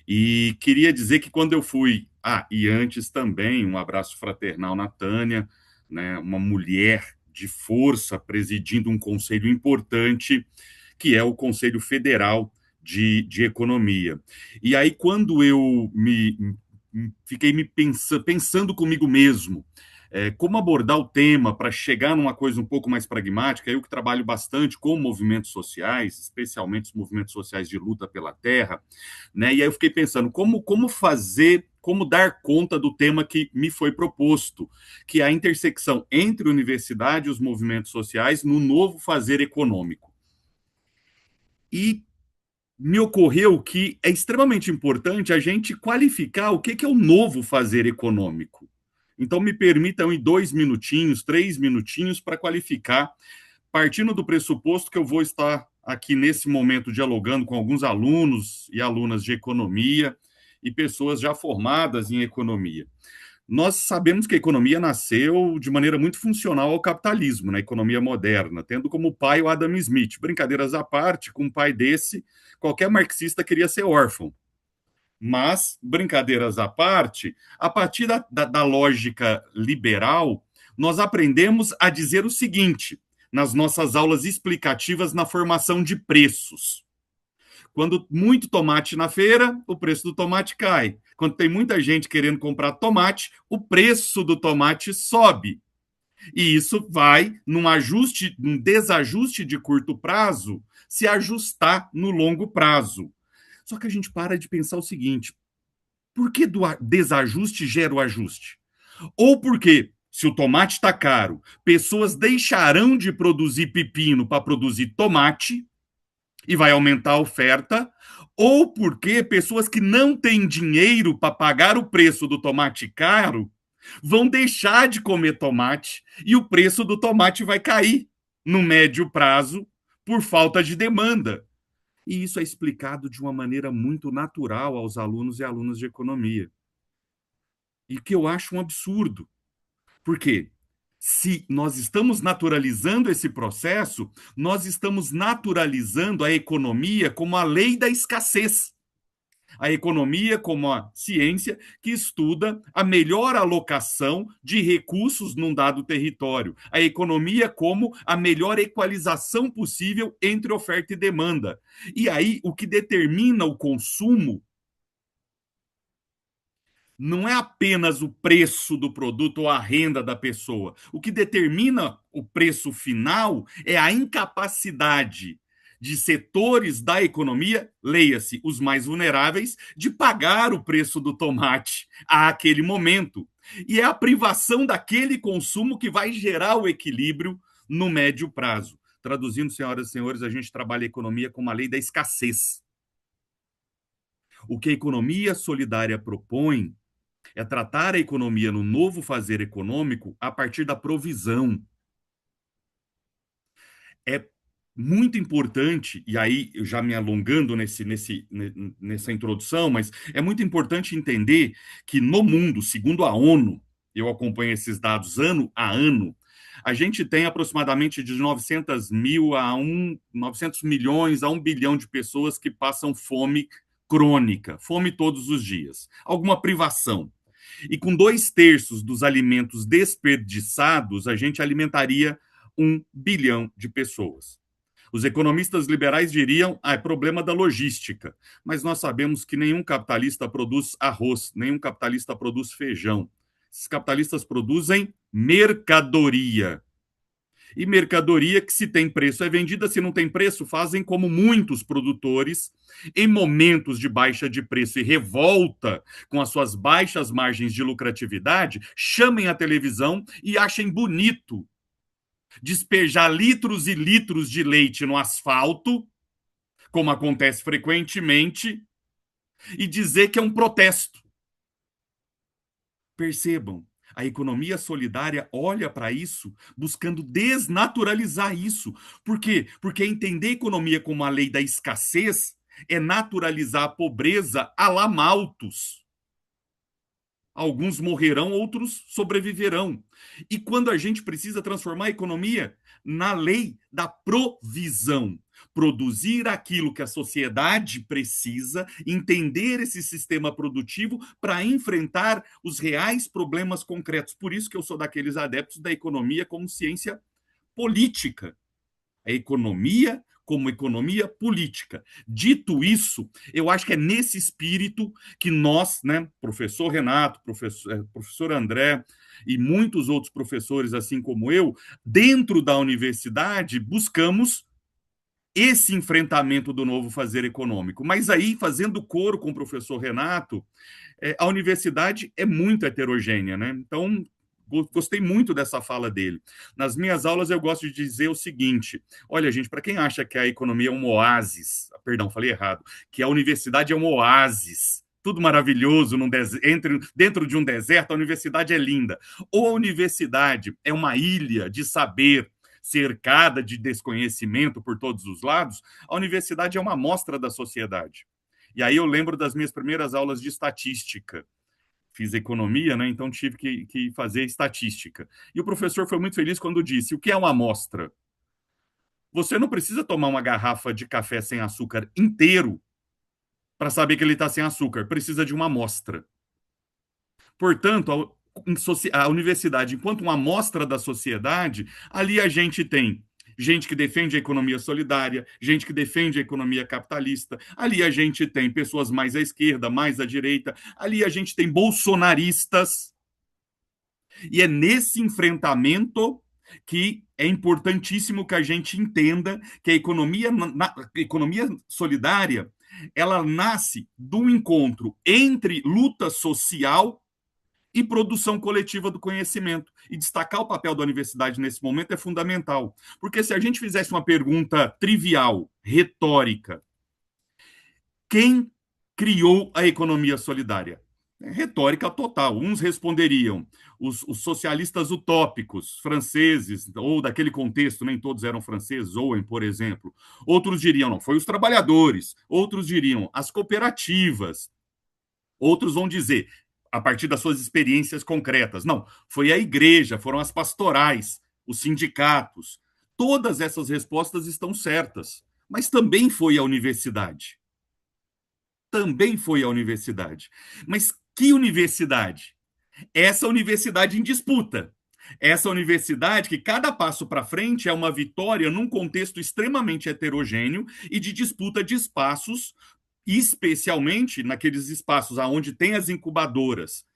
E queria dizer que quando eu fui, e antes também, um abraço fraternal na Tânia, né, uma mulher de força presidindo um conselho importante, que é o Conselho Federal de Economia. E aí, quando eu fiquei pensando comigo mesmo, como abordar o tema para chegar numa coisa um pouco mais pragmática, eu que trabalho bastante com movimentos sociais, especialmente os movimentos sociais de luta pela terra, né? E aí eu fiquei pensando como fazer, como dar conta do tema que me foi proposto, que é a intersecção entre a universidade e os movimentos sociais no novo fazer econômico. E me ocorreu que é extremamente importante a gente qualificar o que é o novo fazer econômico. Então, me permitam em 2 minutinhos, 3 minutinhos, para qualificar, partindo do pressuposto que eu vou estar aqui nesse momento dialogando com alguns alunos e alunas de economia e pessoas já formadas em economia. Nós sabemos que a economia nasceu de maneira muito funcional ao capitalismo, na economia moderna, tendo como pai o Adam Smith. Brincadeiras à parte, com um pai desse, qualquer marxista queria ser órfão. Mas, brincadeiras à parte, a partir da lógica liberal, nós aprendemos a dizer o seguinte nas nossas aulas explicativas na formação de preços. Quando muito tomate na feira, o preço do tomate cai. Quando tem muita gente querendo comprar tomate, o preço do tomate sobe. E isso vai, num desajuste de curto prazo, se ajustar no longo prazo. Só que a gente para de pensar o seguinte: por que do desajuste gera o ajuste? Ou porque, se o tomate está caro, pessoas deixarão de produzir pepino para produzir tomate e vai aumentar a oferta, ou porque pessoas que não têm dinheiro para pagar o preço do tomate caro vão deixar de comer tomate e o preço do tomate vai cair no médio prazo por falta de demanda. E isso é explicado de uma maneira muito natural aos alunos e alunas de economia. E que eu acho um absurdo. Por quê? Se nós estamos naturalizando esse processo, nós estamos naturalizando a economia como a lei da escassez. A economia como a ciência que estuda a melhor alocação de recursos num dado território. A economia como a melhor equalização possível entre oferta e demanda. E aí, o que determina o consumo não é apenas o preço do produto ou a renda da pessoa. O que determina o preço final é a incapacidade de setores da economia, leia-se, os mais vulneráveis, de pagar o preço do tomate àquele momento. E é a privação daquele consumo que vai gerar o equilíbrio no médio prazo. Traduzindo, senhoras e senhores, a gente trabalha a economia com uma lei da escassez. O que a economia solidária propõe é tratar a economia no novo fazer econômico a partir da provisão. É muito importante, e aí eu já me alongando nessa introdução, mas é muito importante entender que no mundo, segundo a ONU, eu acompanho esses dados ano a ano, a gente tem aproximadamente de 900 milhões a 1 bilhão de pessoas que passam fome crônica, fome todos os dias, alguma privação. E com 2/3 dos alimentos desperdiçados, a gente alimentaria 1 bilhão de pessoas. Os economistas liberais diriam, é problema da logística. Mas nós sabemos que nenhum capitalista produz arroz, nenhum capitalista produz feijão. Esses capitalistas produzem mercadoria. E mercadoria que, se tem preço, é vendida, se não tem preço, fazem como muitos produtores, em momentos de baixa de preço e revolta com as suas baixas margens de lucratividade, chamem a televisão e achem bonito despejar litros e litros de leite no asfalto, como acontece frequentemente, e dizer que é um protesto. Percebam, A economia solidária olha para isso, buscando desnaturalizar isso. Por quê? Porque entender a economia como a lei da escassez é naturalizar a pobreza à la Malthus. Alguns morrerão, outros sobreviverão. E quando a gente precisa transformar a economia na lei da provisão, produzir aquilo que a sociedade precisa, entender esse sistema produtivo para enfrentar os reais problemas concretos. Por isso que eu sou daqueles adeptos da economia como ciência política. A economia como economia política. Dito isso, eu acho que é nesse espírito que nós, né, professor Renato, professor André e muitos outros professores, assim como eu, dentro da universidade, buscamos esse enfrentamento do novo fazer econômico. Mas aí, fazendo coro com o professor Renato, a universidade é muito heterogênea, né? Então, gostei muito dessa fala dele. Nas minhas aulas, eu gosto de dizer o seguinte: olha, gente, para quem acha que a economia é um oásis, perdão, falei errado, que a universidade é um oásis, tudo maravilhoso, dentro de um deserto, a universidade é linda. Ou a universidade é uma ilha de saber, cercada de desconhecimento por todos os lados, a universidade é uma amostra da sociedade. E aí eu lembro das minhas primeiras aulas de estatística. Fiz economia, né? Então tive que fazer estatística. E o professor foi muito feliz quando disse: o que é uma amostra? Você não precisa tomar uma garrafa de café sem açúcar inteiro para saber que ele está sem açúcar. Precisa de uma amostra. Portanto, a universidade, enquanto uma amostra da sociedade, ali a gente tem gente que defende a economia solidária, gente que defende a economia capitalista, ali a gente tem pessoas mais à esquerda, mais à direita, ali a gente tem bolsonaristas, e é nesse enfrentamento que é importantíssimo que a gente entenda que a economia solidária ela nasce do encontro entre luta social e produção coletiva do conhecimento. E destacar o papel da universidade nesse momento é fundamental. Porque se a gente fizesse uma pergunta trivial, retórica, quem criou a economia solidária? É retórica total. Uns responderiam os socialistas utópicos franceses, ou daquele contexto, nem todos eram franceses, Owen, por exemplo. Outros diriam, não, foi os trabalhadores. Outros diriam, as cooperativas. Outros vão dizer, a partir das suas experiências concretas. Não, foi a igreja, foram as pastorais, os sindicatos. Todas essas respostas estão certas, mas também foi a universidade. Também foi a universidade. Mas que universidade? Essa universidade em disputa. Essa universidade que cada passo para frente é uma vitória num contexto extremamente heterogêneo e de disputa de espaços, especialmente naqueles espaços onde tem as incubadoras,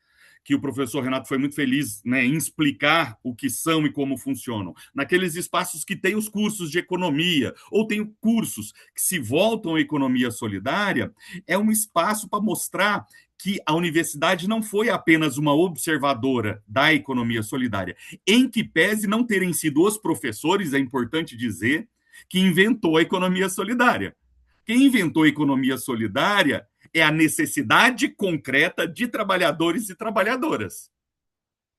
que o professor Renato foi muito feliz, né, em explicar o que são e como funcionam. Naqueles espaços que tem os cursos de economia, ou tem cursos que se voltam à economia solidária, é um espaço para mostrar que a universidade não foi apenas uma observadora da economia solidária, em que pese não terem sido os professores, é importante dizer, que inventou a economia solidária. Quem inventou a economia solidária é a necessidade concreta de trabalhadores e trabalhadoras.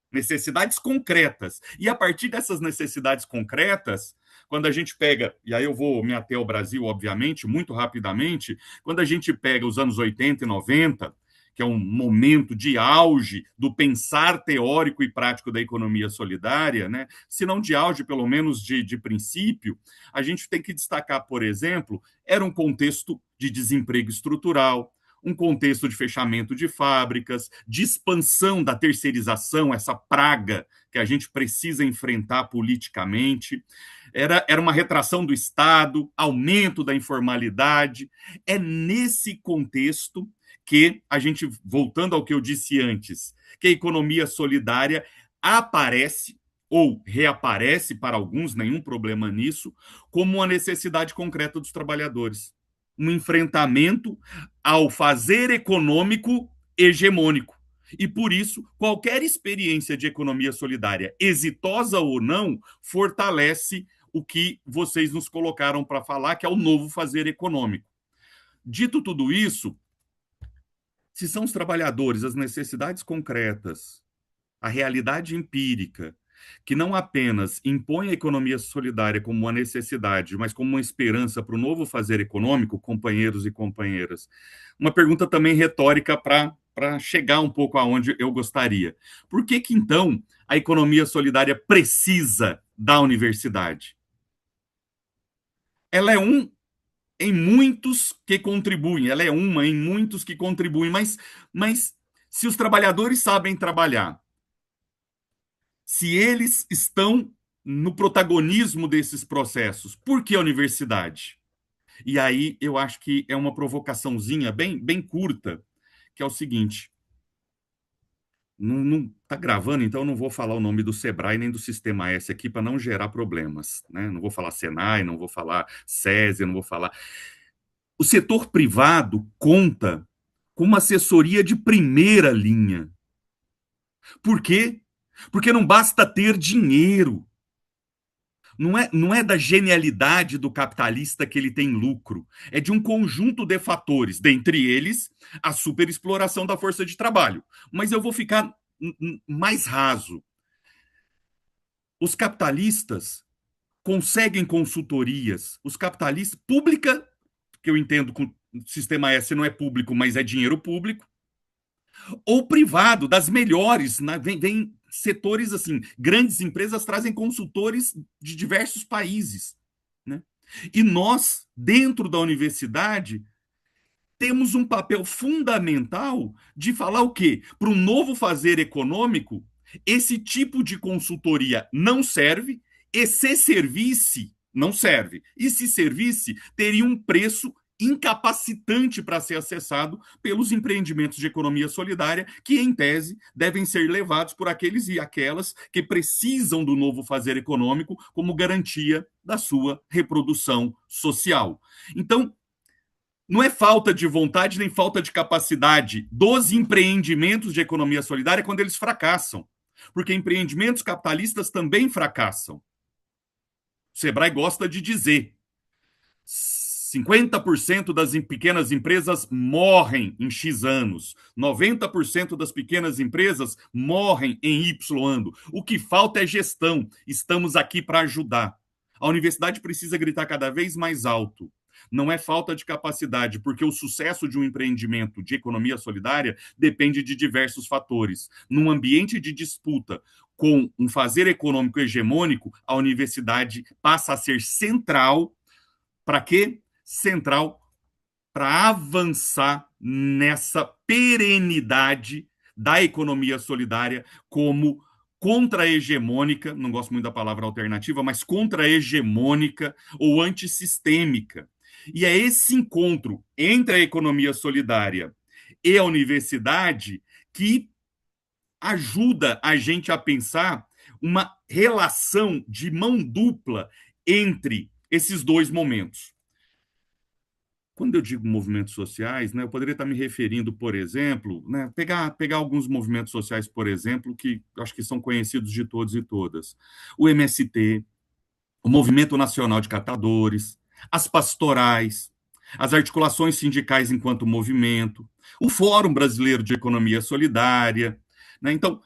Necessidades concretas. E a partir dessas necessidades concretas, quando a gente pega, e aí eu vou me ater ao Brasil, obviamente, muito rapidamente, quando a gente pega os anos 80 e 90, que é um momento de auge do pensar teórico e prático da economia solidária, né? Se não de auge, pelo menos de princípio, a gente tem que destacar, por exemplo, era um contexto de desemprego estrutural, um contexto de fechamento de fábricas, de expansão da terceirização, essa praga que a gente precisa enfrentar politicamente. Era uma retração do Estado, aumento da informalidade. É nesse contexto que a gente, voltando ao que eu disse antes, que a economia solidária aparece ou reaparece para alguns, nenhum problema nisso, como uma necessidade concreta dos trabalhadores. Um enfrentamento ao fazer econômico hegemônico. E por isso, qualquer experiência de economia solidária, exitosa ou não, fortalece o que vocês nos colocaram para falar, que é o novo fazer econômico. Dito tudo isso, se são os trabalhadores, as necessidades concretas a realidade empírica, que não apenas impõe a economia solidária como uma necessidade, mas como uma esperança para o novo fazer econômico, companheiros e companheiras. Uma pergunta também retórica para chegar um pouco aonde eu gostaria. Por que que, então, a economia solidária precisa da universidade? Ela é um em muitos que contribuem, ela é uma em muitos que contribuem, mas se os trabalhadores sabem trabalhar, se eles estão no protagonismo desses processos, por que a universidade? E aí eu acho que é uma provocaçãozinha bem curta, que é o seguinte: não está gravando, então eu não vou falar o nome do Sebrae nem do Sistema S aqui para não gerar problemas, né? Não vou falar Senai, não vou falar SESI, não vou falar. O setor privado conta com uma assessoria de primeira linha. Por quê? Porque não basta ter dinheiro. Não é da genialidade do capitalista que ele tem lucro. É de um conjunto de fatores, dentre eles a superexploração da força de trabalho. Mas eu vou ficar mais raso. Os capitalistas conseguem consultorias. Os capitalistas, pública, que eu entendo que o Sistema S não é público, mas é dinheiro público, ou privado, das melhores, né? Vem setores assim, grandes empresas trazem consultores de diversos países, né? E nós, dentro da universidade, temos um papel fundamental de falar o quê? Para o novo fazer econômico, esse tipo de consultoria não serve, e se servisse, não serve. E se servisse, teria um preço incapacitante para ser acessado pelos empreendimentos de economia solidária, que, em tese, devem ser levados por aqueles e aquelas que precisam do novo fazer econômico como garantia da sua reprodução social. Então, não é falta de vontade nem falta de capacidade dos empreendimentos de economia solidária quando eles fracassam. Porque empreendimentos capitalistas também fracassam. O Sebrae gosta de dizer: 50% das pequenas empresas morrem em X anos, 90% das pequenas empresas morrem em Y ano. O que falta é gestão. Estamos aqui para ajudar. A universidade precisa gritar cada vez mais alto. Não é falta de capacidade, porque o sucesso de um empreendimento de economia solidária depende de diversos fatores. Num ambiente de disputa com um fazer econômico hegemônico, a universidade passa a ser central. Para quê? Central para avançar nessa perenidade da economia solidária como contra-hegemônica, não gosto muito da palavra alternativa, mas contra-hegemônica ou antissistêmica. E é esse encontro entre a economia solidária e a universidade que ajuda a gente a pensar uma relação de mão dupla entre esses dois momentos. Quando eu digo movimentos sociais, né, eu poderia estar me referindo, por exemplo, né, pegar alguns movimentos sociais, por exemplo, que acho que são conhecidos de todos e todas. O MST, o Movimento Nacional de Catadores, as pastorais, as articulações sindicais enquanto movimento, o Fórum Brasileiro de Economia Solidária, né? Então,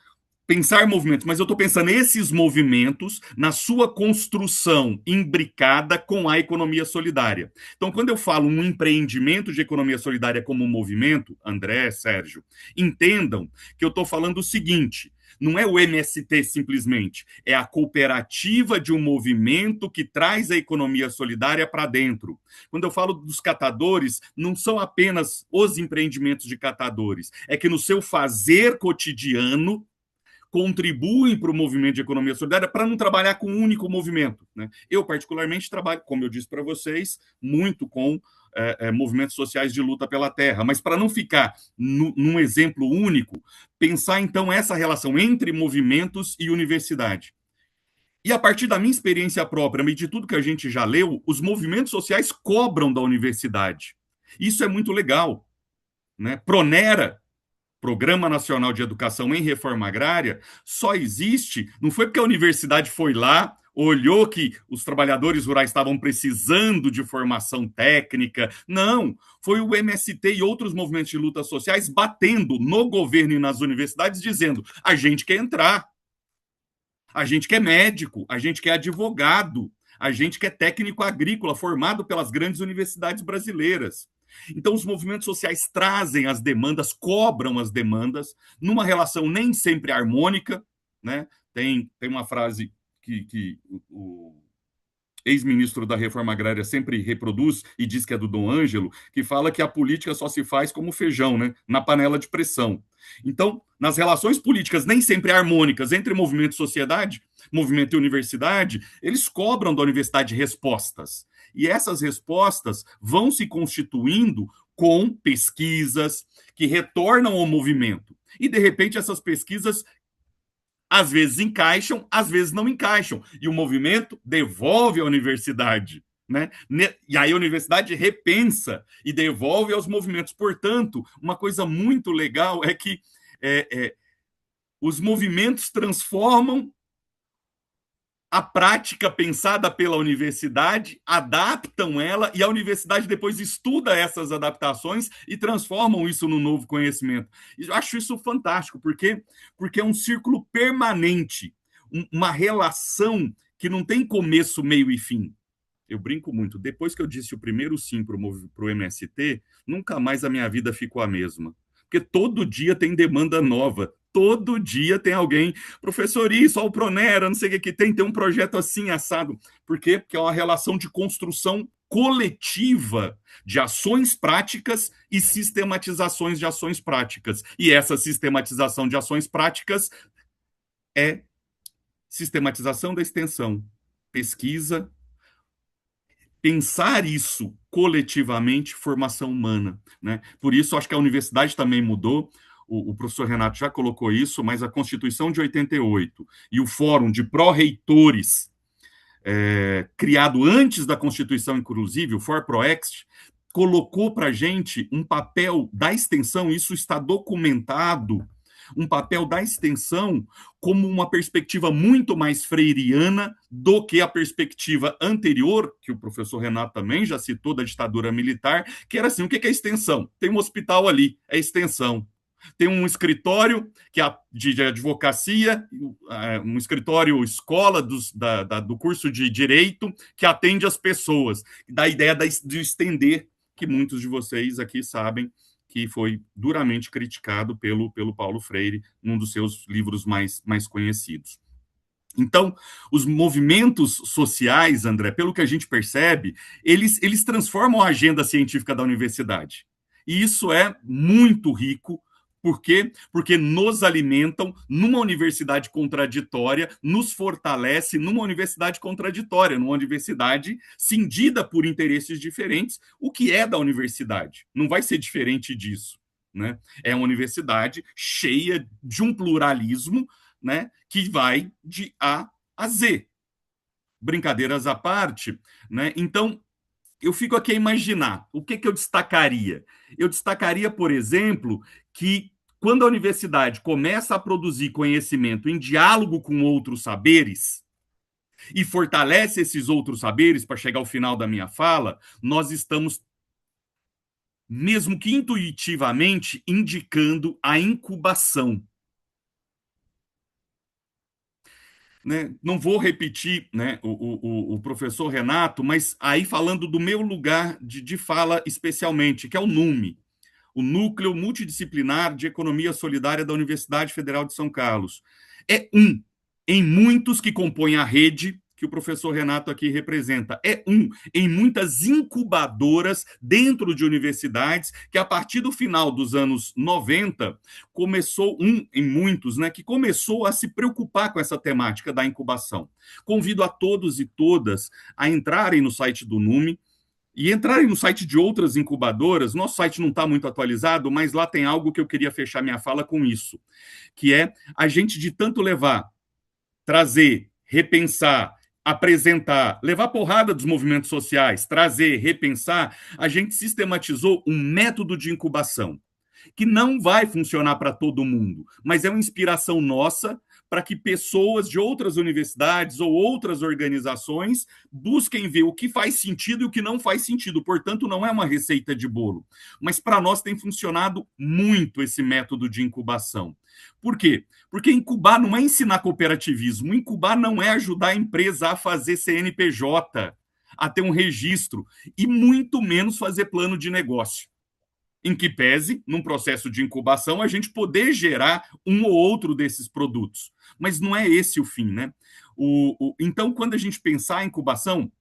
pensar movimentos, mas eu estou pensando esses movimentos na sua construção imbricada com a economia solidária. Então, quando eu falo um empreendimento de economia solidária como um movimento, André, Sérgio, entendam que eu estou falando o seguinte: não é o MST simplesmente, é a cooperativa de um movimento que traz a economia solidária para dentro. Quando eu falo dos catadores, não são apenas os empreendimentos de catadores, é que no seu fazer cotidiano contribuem para o movimento de economia solidária para não trabalhar com um único movimento, né? Eu, particularmente, trabalho, como eu disse para vocês, muito com movimentos sociais de luta pela terra, mas para não ficar num exemplo único, pensar, então, essa relação entre movimentos e universidade. E a partir da minha experiência própria, e de tudo que a gente já leu, os movimentos sociais cobram da universidade. Isso é muito legal, né? Pronera, Programa Nacional de Educação em Reforma Agrária, só existe, não foi porque a universidade foi lá, olhou que os trabalhadores rurais estavam precisando de formação técnica. Não, foi o MST e outros movimentos de lutas sociais batendo no governo e nas universidades, dizendo: a gente quer entrar, a gente quer médico, a gente quer advogado, a gente quer técnico agrícola formado pelas grandes universidades brasileiras. Então, os movimentos sociais trazem as demandas, cobram as demandas, numa relação nem sempre harmônica, né? Tem uma frase que o ex-ministro da Reforma Agrária sempre reproduz e diz que é do Dom Ângelo, que fala que a política só se faz como feijão, né? Na panela de pressão. Então, nas relações políticas nem sempre harmônicas entre movimento e sociedade, movimento e universidade, eles cobram da universidade respostas. E essas respostas vão se constituindo com pesquisas que retornam ao movimento. E, de repente, essas pesquisas às vezes encaixam, às vezes não encaixam. E o movimento devolve à universidade, né? E aí a universidade repensa e devolve aos movimentos. Portanto, uma coisa muito legal é que os movimentos transformam a prática pensada pela universidade, adaptam ela, e a universidade depois estuda essas adaptações e transformam isso no novo conhecimento. E eu acho isso fantástico, porque é um círculo permanente, uma relação que não tem começo, meio e fim. Eu brinco muito. Depois que eu disse o primeiro sim para o MST, nunca mais a minha vida ficou a mesma. Porque todo dia tem demanda nova. Todo dia tem alguém, professor, isso, ó, o Pronera, não sei o que tem um projeto assim, assado. Por quê? Porque é uma relação de construção coletiva de ações práticas e sistematizações de ações práticas. E essa sistematização de ações práticas é sistematização da extensão, pesquisa, pensar isso coletivamente, formação humana, né? Por isso, acho que a universidade também mudou. O professor Renato já colocou isso, mas a Constituição de 88 e o Fórum de Pró-Reitores, criado antes da Constituição, inclusive, o FORPROEXT, colocou para a gente um papel da extensão, isso está documentado, um papel da extensão como uma perspectiva muito mais freiriana do que a perspectiva anterior, que o professor Renato também já citou, da ditadura militar, que era assim: o que é extensão? Tem um hospital ali, é extensão. Tem um escritório de advocacia, um escritório escola do curso de Direito que atende as pessoas. Da ideia de estender, que muitos de vocês aqui sabem que foi duramente criticado pelo Paulo Freire, num dos seus livros mais conhecidos. Então, os movimentos sociais, André, pelo que a gente percebe, eles transformam a agenda científica da universidade. E isso é muito rico. Por quê? Porque nos alimentam numa universidade contraditória, nos fortalece numa universidade contraditória, numa universidade cindida por interesses diferentes. O que é da universidade? Não vai ser diferente disso, né? É uma universidade cheia de um pluralismo, né, que vai de A a Z. Brincadeiras à parte, né? Então, eu fico aqui a imaginar o que eu destacaria. Eu destacaria, por exemplo, que quando a universidade começa a produzir conhecimento em diálogo com outros saberes e fortalece esses outros saberes, para chegar ao final da minha fala, nós estamos, mesmo que intuitivamente, indicando a incubação. Né? Não vou repetir, né, o professor Renato, mas aí falando do meu lugar de fala especialmente, que é o NUME, o Núcleo Multidisciplinar de Economia Solidária da Universidade Federal de São Carlos. É um em muitos que compõem a rede que o professor Renato aqui representa. É um em muitas incubadoras dentro de universidades que, a partir do final dos anos 90, começou, em muitos, né, que começou a se preocupar com essa temática da incubação. Convido a todos e todas a entrarem no site do NUME, e entrarem no site de outras incubadoras. Nosso site não está muito atualizado, mas lá tem algo que eu queria fechar minha fala com isso, que é a gente, de tanto levar, trazer, repensar, apresentar, levar porrada dos movimentos sociais, trazer, repensar, a gente sistematizou um método de incubação. que não vai funcionar para todo mundo, mas é uma inspiração nossa para que pessoas de outras universidades ou outras organizações busquem ver o que faz sentido e o que não faz sentido. Portanto, não é uma receita de bolo. Mas para nós tem funcionado muito esse método de incubação. Por quê? Porque incubar não é ensinar cooperativismo, incubar não é ajudar a empresa a fazer CNPJ, a ter um registro, e muito menos fazer plano de negócio. Em que pese, num processo de incubação, a gente poder gerar um ou outro desses produtos. Mas não é esse o fim, né? Então, quando a gente pensar em incubação,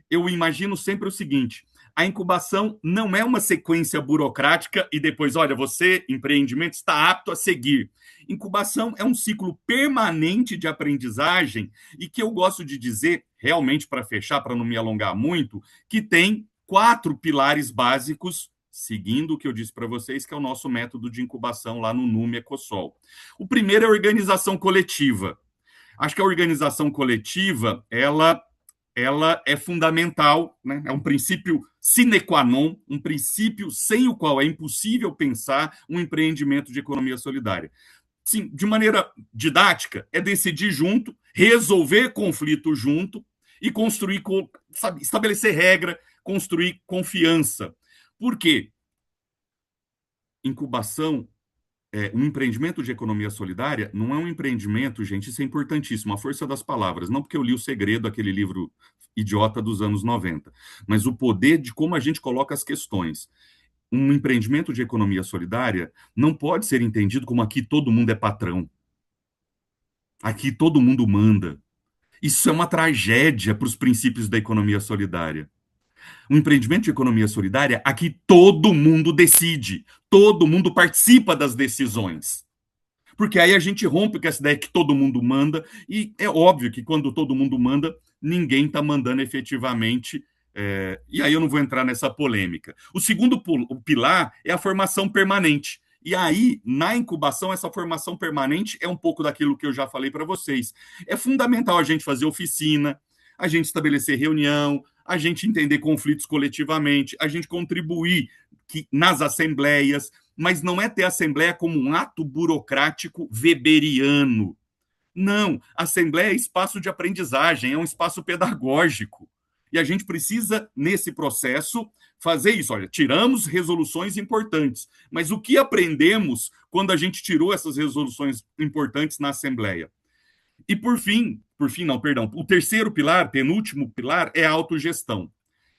eu imagino sempre o seguinte: a incubação não é uma sequência burocrática e depois, olha, você, empreendimento, está apto a seguir. Incubação é um ciclo permanente de aprendizagem e que eu gosto de dizer, realmente para fechar, para não me alongar muito, que tem 4 pilares básicos, seguindo o que eu disse para vocês, que é o nosso método de incubação lá no Nume Ecosol. O primeiro é a organização coletiva. Acho que a organização coletiva, ela é fundamental, né? É um princípio sine qua non, um princípio sem o qual é impossível pensar um empreendimento de economia solidária. Sim, de maneira didática, é decidir junto, resolver conflito junto e construir, sabe, estabelecer regra, construir confiança. Por quê? Incubação, um empreendimento de economia solidária não é um empreendimento, gente, isso é importantíssimo, a força das palavras, não porque eu li O Segredo, aquele livro idiota dos anos 90, mas o poder de como a gente coloca as questões. Um empreendimento de economia solidária não pode ser entendido como aqui todo mundo é patrão, aqui todo mundo manda. Isso é uma tragédia para os princípios da economia solidária. Um empreendimento de economia solidária, aqui todo mundo decide, todo mundo participa das decisões. Porque aí a gente rompe com essa ideia que todo mundo manda, e é óbvio que quando todo mundo manda, ninguém está mandando efetivamente, e aí eu não vou entrar nessa polêmica. O segundo pilar é a formação permanente. E aí, na incubação, essa formação permanente é um pouco daquilo que eu já falei para vocês. É fundamental a gente fazer oficina, a gente estabelecer reunião, a gente entender conflitos coletivamente, a gente contribuir nas assembleias, mas não é ter a assembleia como um ato burocrático weberiano. Não, a assembleia é espaço de aprendizagem, é um espaço pedagógico. E a gente precisa, nesse processo, fazer isso. Olha, tiramos resoluções importantes, mas o que aprendemos quando a gente tirou essas resoluções importantes na assembleia? E por fim, o terceiro pilar, penúltimo pilar, é a autogestão,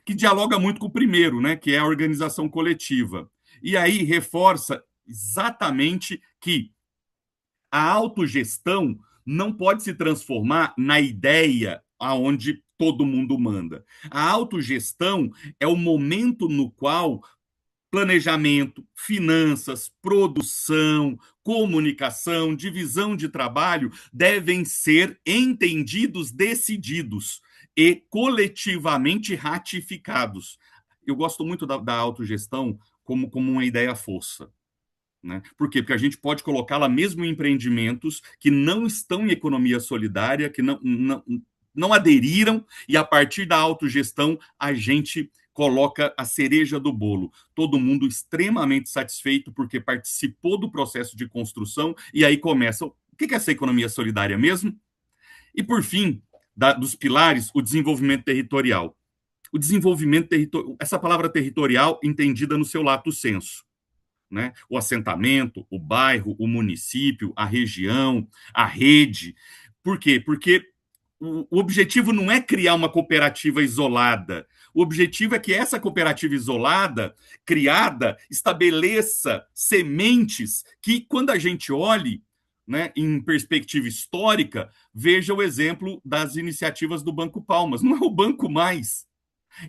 que dialoga muito com o primeiro, né, que é a organização coletiva. E aí reforça exatamente que a autogestão não pode se transformar na ideia aonde todo mundo manda. A autogestão é o momento no qual planejamento, finanças, produção, comunicação, divisão de trabalho devem ser entendidos, decididos e coletivamente ratificados. Eu gosto muito da autogestão como uma ideia fossa. Né? Por quê? Porque a gente pode colocá-la mesmo em empreendimentos que não estão em economia solidária, que não aderiram, e a partir da autogestão a gente coloca a cereja do bolo. Todo mundo extremamente satisfeito porque participou do processo de construção, e aí começa, o que é essa economia solidária mesmo? E por fim, dos pilares, o desenvolvimento territorial. O desenvolvimento territorial, essa palavra territorial entendida no seu lato sensu. Né? O assentamento, o bairro, o município, a região, a rede. Por quê? Porque o objetivo não é criar uma cooperativa isolada. O objetivo é que essa cooperativa isolada, criada, estabeleça sementes que, quando a gente olhe, né, em perspectiva histórica, veja o exemplo das iniciativas do Banco Palmas. Não é o banco mais.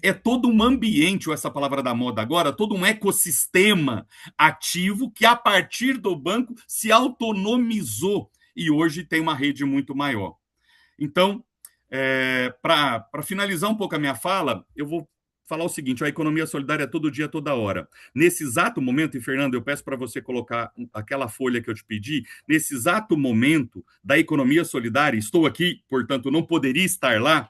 É todo um ambiente, ou essa palavra da moda agora, todo um ecossistema ativo que, a partir do banco, se autonomizou e hoje tem uma rede muito maior. Então, para finalizar um pouco a minha fala, eu vou falar o seguinte: a economia solidária é todo dia, toda hora. Nesse exato momento, e Fernando, eu peço para você colocar aquela folha que eu te pedi, nesse exato momento da economia solidária, estou aqui, portanto, não poderia estar lá,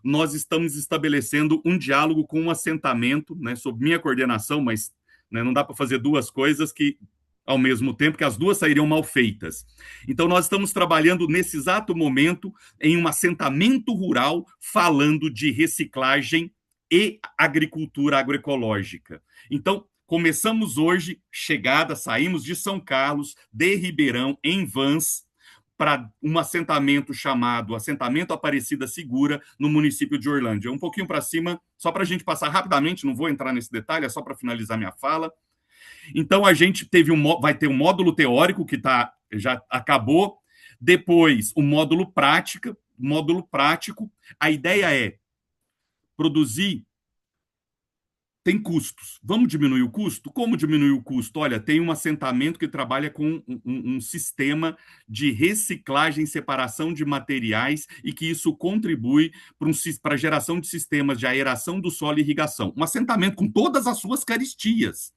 nós estamos estabelecendo um diálogo com um assentamento, né, sob minha coordenação, mas, né, não dá para fazer duas coisas, que ao mesmo tempo, que as duas sairiam mal feitas. Então, nós estamos trabalhando nesse exato momento em um assentamento rural falando de reciclagem e agricultura agroecológica. Então, começamos hoje, saímos de São Carlos, de Ribeirão, em vans, para um assentamento chamado Assentamento Aparecida Segura, no município de Orlândia. Um pouquinho para cima, só para a gente passar rapidamente, não vou entrar nesse detalhe, é só para finalizar minha fala. Então, a gente vai ter um módulo teórico que já acabou, depois o módulo prático. A ideia é produzir. Tem custos. Vamos diminuir o custo? Como diminuir o custo? Olha, tem um assentamento que trabalha com um sistema de reciclagem e separação de materiais e que isso contribui para a geração de sistemas de aeração do solo e irrigação. Um assentamento com todas as suas caristias.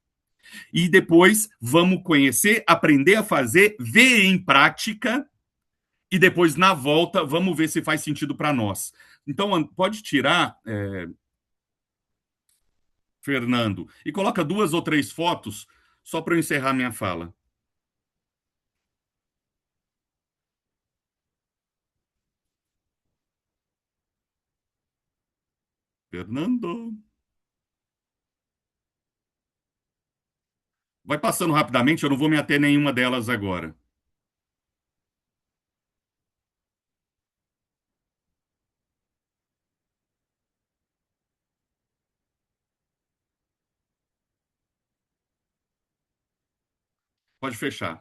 E depois vamos conhecer, aprender a fazer, ver em prática e depois, na volta, vamos ver se faz sentido para nós. Então, pode tirar... Fernando, e coloca 2 ou 3 fotos só para eu encerrar minha fala. Fernando. Vai passando rapidamente, eu não vou me ater a nenhuma delas agora. Pode fechar.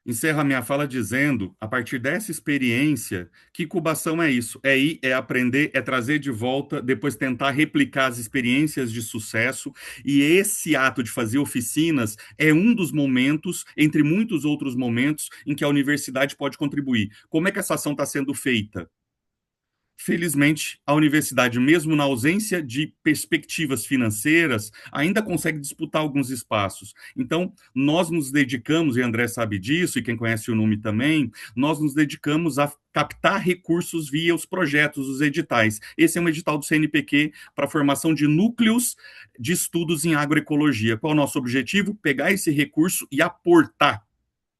Encerro a minha fala dizendo, a partir dessa experiência, que incubação é isso. É ir, é aprender, é trazer de volta, depois tentar replicar as experiências de sucesso. E esse ato de fazer oficinas é um dos momentos, entre muitos outros momentos, em que a universidade pode contribuir. Como é que essa ação está sendo feita? Felizmente, a universidade, mesmo na ausência de perspectivas financeiras, ainda consegue disputar alguns espaços. Então, nós nos dedicamos, e André sabe disso, e quem conhece o NUME também, nós nos dedicamos a captar recursos via os projetos, os editais. Esse é um edital do CNPq para a formação de núcleos de estudos em agroecologia. Qual é o nosso objetivo? Pegar esse recurso e aportar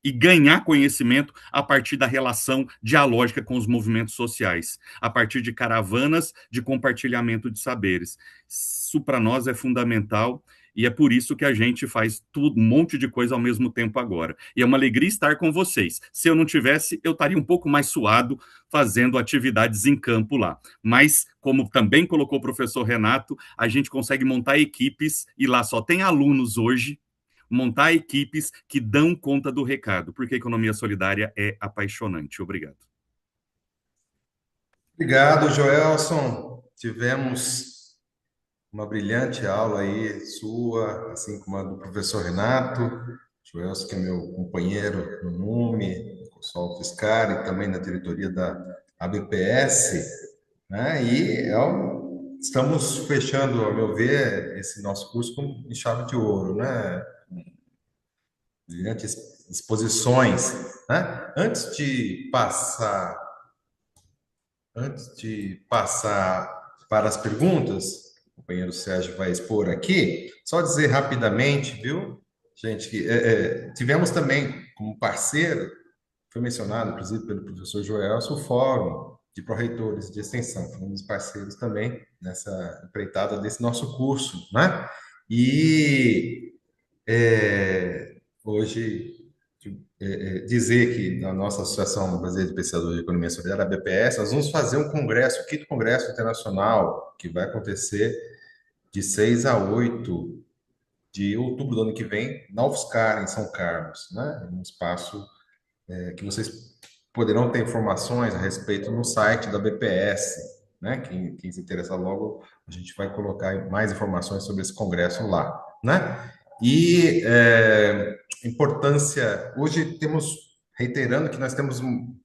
e ganhar conhecimento a partir da relação dialógica com os movimentos sociais, a partir de caravanas de compartilhamento de saberes. Isso para nós é fundamental e é por isso que a gente faz tudo, um monte de coisa ao mesmo tempo agora. E é uma alegria estar com vocês. Se eu não tivesse, eu estaria um pouco mais suado fazendo atividades em campo lá. Mas, como também colocou o professor Renato, a gente consegue montar equipes e lá só tem alunos hoje, montar equipes que dão conta do recado, porque a economia solidária é apaixonante. Obrigado. Obrigado, Joelson. Tivemos uma brilhante aula aí sua, assim como a do professor Renato. Joelson, que é meu companheiro no NUME, no Sol Fiscal e também na diretoria da ABPS, né? Estamos fechando, a meu ver, esse nosso curso com chave de ouro, né? Brilhantes exposições, né? Antes de passar para as perguntas, o companheiro Sérgio vai expor aqui, só dizer rapidamente, viu, gente, que tivemos também como parceiro, foi mencionado, inclusive, pelo professor Joelson, o Fórum de Pró-Reitores de Extensão, foi um dos parceiros também nessa empreitada desse nosso curso, né? E hoje dizer que na nossa Associação Brasileira de Pesquisadores de Economia Solidária, a BPS, nós vamos fazer um congresso, o 5º Congresso Internacional, que vai acontecer de 6 a 8 de outubro do ano que vem, na UFSCar, em São Carlos, né? Um espaço que vocês poderão ter informações a respeito no site da BPS, né? Quem se interessar logo, a gente vai colocar mais informações sobre esse congresso lá, né? E importância, hoje reiterando que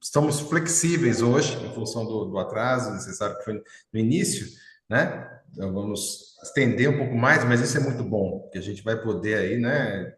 estamos flexíveis hoje, em função do atraso necessário que foi no início, né? Então, vamos estender um pouco mais, mas isso é muito bom, que a gente vai poder aí, né,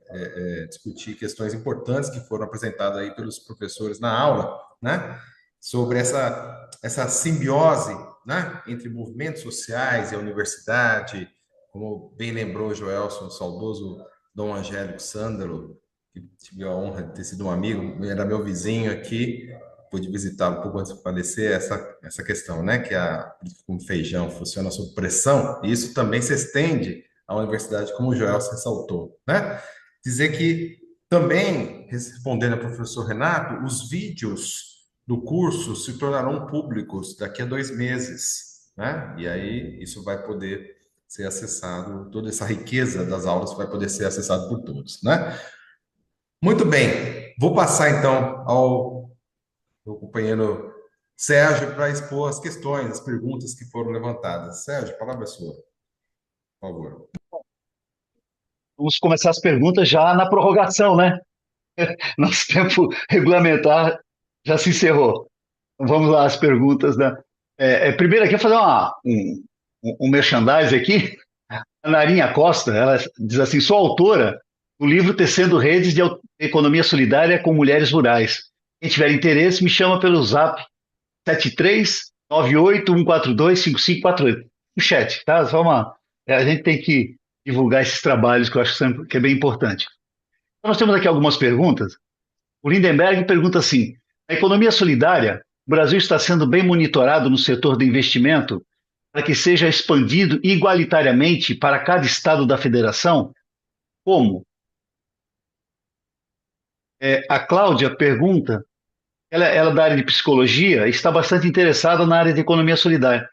discutir questões importantes que foram apresentadas aí pelos professores na aula, né? Sobre essa simbiose né, entre movimentos sociais e a universidade, como bem lembrou o Joelson, o saudoso Dom Angélico Sândalo, que tive a honra de ter sido um amigo, era meu vizinho aqui, pude visitá-lo um pouco antes de falecer, essa questão, né, que a política como feijão funciona sob pressão, e isso também se estende à universidade, como o Joelson ressaltou, né? Dizer que também, respondendo ao professor Renato, os vídeos do curso se tornarão públicos daqui a 2 meses, né? E aí isso vai poder ser acessado, toda essa riqueza das aulas vai poder ser acessado por todos, né? Muito bem, vou passar então ao meu companheiro Sérgio para expor as questões, as perguntas que foram levantadas. Sérgio, a palavra é sua, por favor. Vamos começar as perguntas já na prorrogação, né? Nosso tempo regulamentar já se encerrou. Vamos lá, as perguntas, né? Primeiro aqui, eu vou fazer um merchandise aqui. A Narinha Costa, ela diz assim, sou autora do livro Tecendo Redes de Economia Solidária com Mulheres Rurais. Quem tiver interesse, me chama pelo zap 73981425548. No chat, tá? A gente tem que divulgar esses trabalhos que eu acho que é bem importante. Então, nós temos aqui algumas perguntas. O Lindenberg pergunta assim, a economia solidária, o Brasil está sendo bem monitorado no setor do investimento para que seja expandido igualitariamente para cada estado da federação? Como? A Cláudia pergunta, ela da área de psicologia, está bastante interessada na área de economia solidária,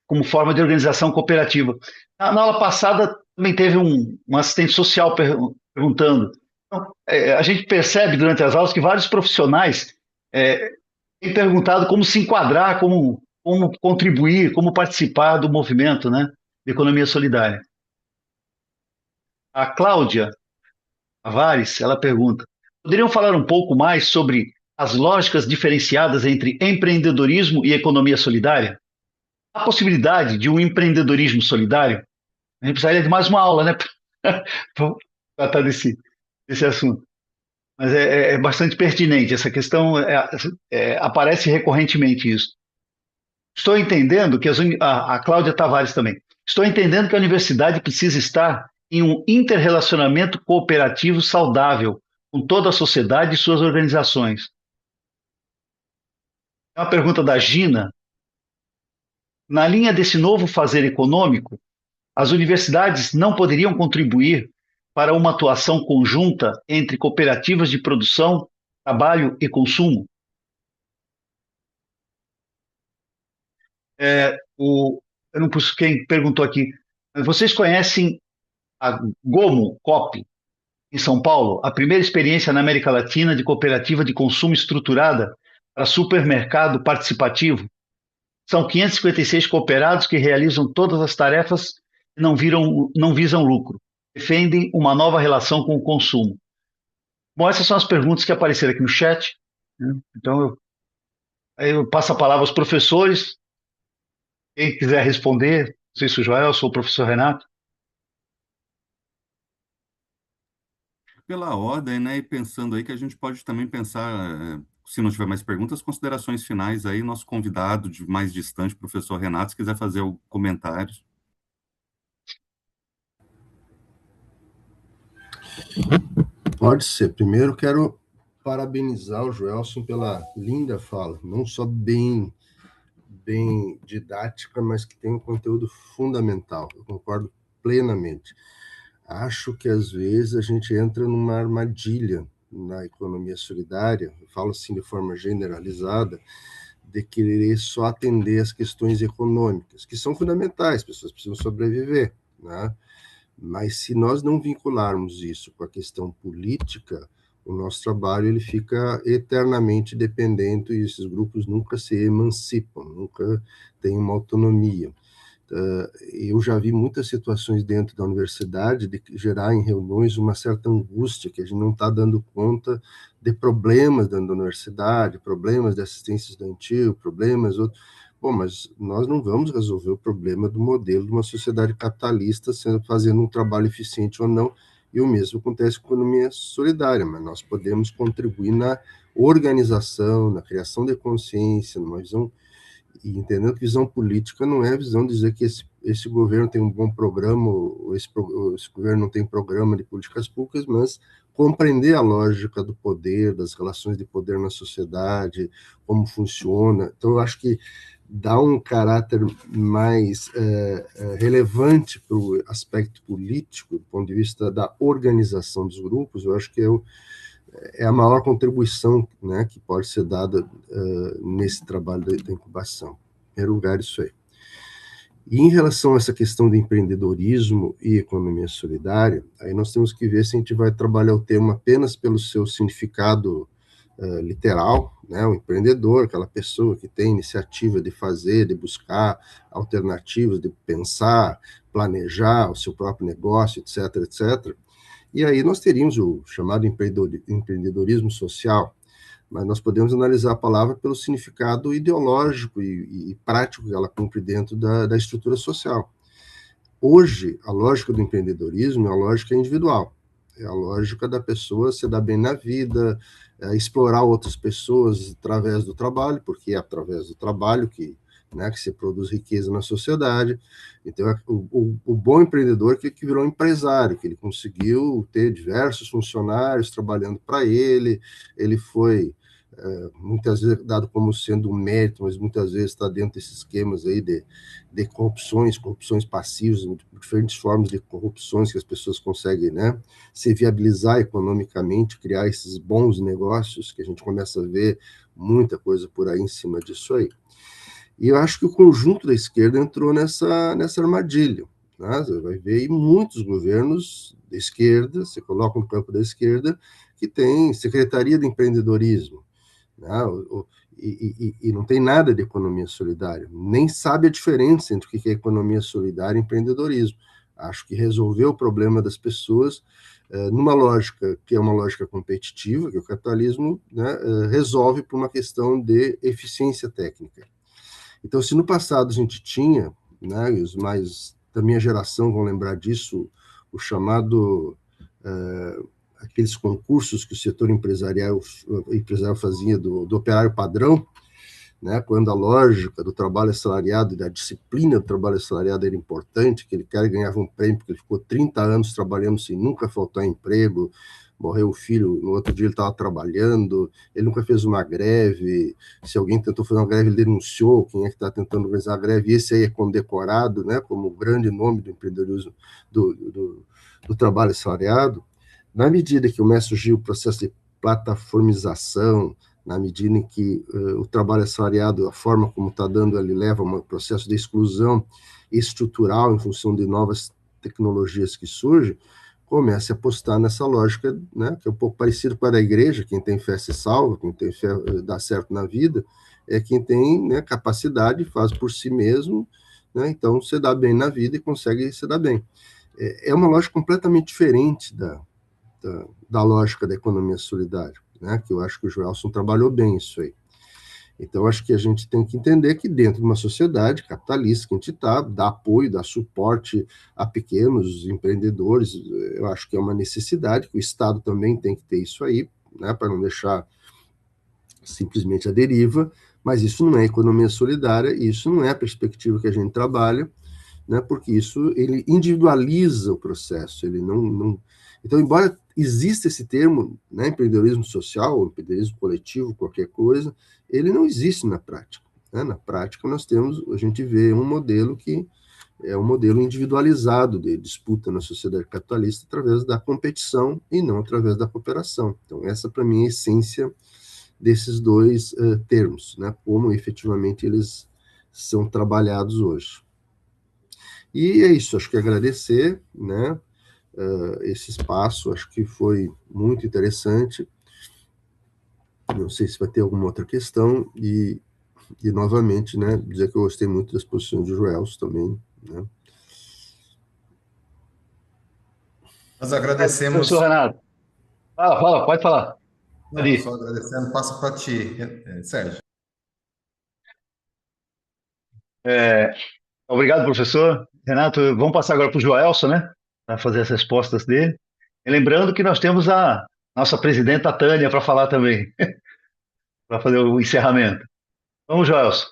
como forma de organização cooperativa. Na aula passada também teve um assistente social perguntando. Então, a gente percebe durante as aulas que vários profissionais têm perguntado como se enquadrar, como contribuir, como participar do movimento, né, de economia solidária. A Cláudia Tavares, ela pergunta, poderiam falar um pouco mais sobre as lógicas diferenciadas entre empreendedorismo e economia solidária? A possibilidade de um empreendedorismo solidário? A gente precisaria de mais uma aula, né, para tratar desse assunto. Mas é bastante pertinente, essa questão aparece recorrentemente isso. Estou entendendo que a Cláudia Tavares também, estou entendendo que a universidade precisa estar em um interrelacionamento cooperativo saudável com toda a sociedade e suas organizações. É uma pergunta da Gina. Na linha desse novo fazer econômico, as universidades não poderiam contribuir para uma atuação conjunta entre cooperativas de produção, trabalho e consumo? Eu não pus quem perguntou aqui. Vocês conhecem a Gomo Coop, em São Paulo, a primeira experiência na América Latina de cooperativa de consumo estruturada para supermercado participativo? São 556 cooperados que realizam todas as tarefas e não visam lucro. Defendem uma nova relação com o consumo. Bom, essas são as perguntas que apareceram aqui no chat, né? Então, eu passo a palavra aos professores. Quem quiser responder, não sei se o Joel ou o professor Renato. Pela ordem, né, e pensando aí que a gente pode também pensar, se não tiver mais perguntas, considerações finais aí, nosso convidado de mais distante, professor Renato, se quiser fazer comentários. Pode ser. Primeiro, quero parabenizar o Joelson pela linda fala, não só bem didática, mas que tem um conteúdo fundamental. Eu concordo plenamente. Acho que, às vezes, a gente entra numa armadilha na economia solidária, eu falo assim de forma generalizada, de querer só atender as questões econômicas, que são fundamentais, as pessoas precisam sobreviver, né? Mas se nós não vincularmos isso com a questão política, o nosso trabalho ele fica eternamente dependente e esses grupos nunca se emancipam, nunca têm uma autonomia. Eu já vi muitas situações dentro da universidade de gerar em reuniões uma certa angústia, que a gente não está dando conta de problemas dentro da universidade, problemas de assistência estudantil, problemas outros. Bom, mas nós não vamos resolver o problema do modelo de uma sociedade capitalista fazendo um trabalho eficiente ou não, e o mesmo acontece com a economia solidária, mas nós podemos contribuir na organização, na criação de consciência, numa visão. E entendendo que visão política não é a visão de dizer que esse governo tem um bom programa, ou esse governo não tem programa de políticas públicas, mas compreender a lógica do poder, das relações de poder na sociedade, como funciona. Então, eu acho que dá um caráter mais relevante para o aspecto político, do ponto de vista da organização dos grupos. Eu acho que é a maior contribuição, né, que pode ser dada nesse trabalho da incubação. Em primeiro lugar, isso aí. E em relação a essa questão do empreendedorismo e economia solidária, aí nós temos que ver se a gente vai trabalhar o termo apenas pelo seu significado literal, né, o empreendedor, aquela pessoa que tem iniciativa de fazer, de buscar alternativas, de pensar, planejar o seu próprio negócio, etc., etc. E aí nós teríamos o chamado empreendedorismo social, mas nós podemos analisar a palavra pelo significado ideológico e prático que ela cumpre dentro da estrutura social. Hoje, a lógica do empreendedorismo é a lógica individual, é a lógica da pessoa se dar bem na vida, explorar outras pessoas através do trabalho, porque é através do trabalho que se produz riqueza na sociedade. Então, o bom empreendedor que virou empresário, que ele conseguiu ter diversos funcionários trabalhando para ele foi muitas vezes dado como sendo um mérito, mas muitas vezes está dentro desses esquemas aí de corrupções passivas, diferentes formas de corrupções que as pessoas conseguem, se viabilizar economicamente, criar esses bons negócios, que a gente começa a ver muita coisa por aí em cima disso aí. E eu acho que o conjunto da esquerda entrou nessa armadilha. Você vai ver aí muitos governos da esquerda, você coloca no campo da esquerda, que tem Secretaria de Empreendedorismo, e não tem nada de economia solidária, nem sabe a diferença entre o que é economia solidária e empreendedorismo. Acho que resolveu o problema das pessoas numa lógica que é uma lógica competitiva, que o capitalismo resolve por uma questão de eficiência técnica. Então, se no passado a gente tinha, e os mais da minha geração vão lembrar disso, o chamado aqueles concursos que o setor empresarial fazia do operário padrão, quando a lógica do trabalho assalariado e da disciplina do trabalho assalariado era importante, que ele ganhava um prêmio porque ele ficou 30 anos trabalhando sem nunca faltar emprego, morreu o filho, no outro dia ele estava trabalhando, ele nunca fez uma greve, se alguém tentou fazer uma greve, ele denunciou quem é que está tentando organizar a greve, e esse aí é condecorado, como o grande nome do empreendedorismo, do trabalho assalariado. Na medida que começa a surgir o processo de plataformização, na medida em que o trabalho assalariado, a forma como está dando, ele leva a um processo de exclusão estrutural em função de novas tecnologias que surgem, começa a apostar nessa lógica, que é um pouco parecido com a da igreja, quem tem fé se salva, quem tem fé dá certo na vida, é quem tem capacidade, faz por si mesmo, então se dá bem na vida e consegue se dar bem. É uma lógica completamente diferente da lógica da economia solidária, que eu acho que o Joelson trabalhou bem isso aí. Então, acho que a gente tem que entender que dentro de uma sociedade capitalista que a gente está, dá apoio, dá suporte a pequenos empreendedores, eu acho que é uma necessidade, que o Estado também tem que ter isso aí, para não deixar simplesmente a deriva, mas isso não é economia solidária, isso não é a perspectiva que a gente trabalha, porque isso ele individualiza o processo, ele não... Então, embora exista esse termo, empreendedorismo social, ou empreendedorismo coletivo, qualquer coisa, ele não existe na prática. Na prática, a gente vê um modelo que é um modelo individualizado de disputa na sociedade capitalista através da competição e não através da cooperação. Então, essa, para mim, é a essência desses dois termos, como efetivamente eles são trabalhados hoje. E é isso, acho que agradecer, esse espaço, acho que foi muito interessante. Não sei se vai ter alguma outra questão, e novamente, dizer que eu gostei muito das posições do Joelson também. Nós agradecemos. Professor Renato, fala, pode falar. Não, só agradecendo, passo para ti, Sérgio. Obrigado, professor. Renato, vamos passar agora para o Joelson, para fazer as respostas dele. E lembrando que nós temos a nossa presidenta Tânia para falar também, para fazer o encerramento. Vamos, Joelson.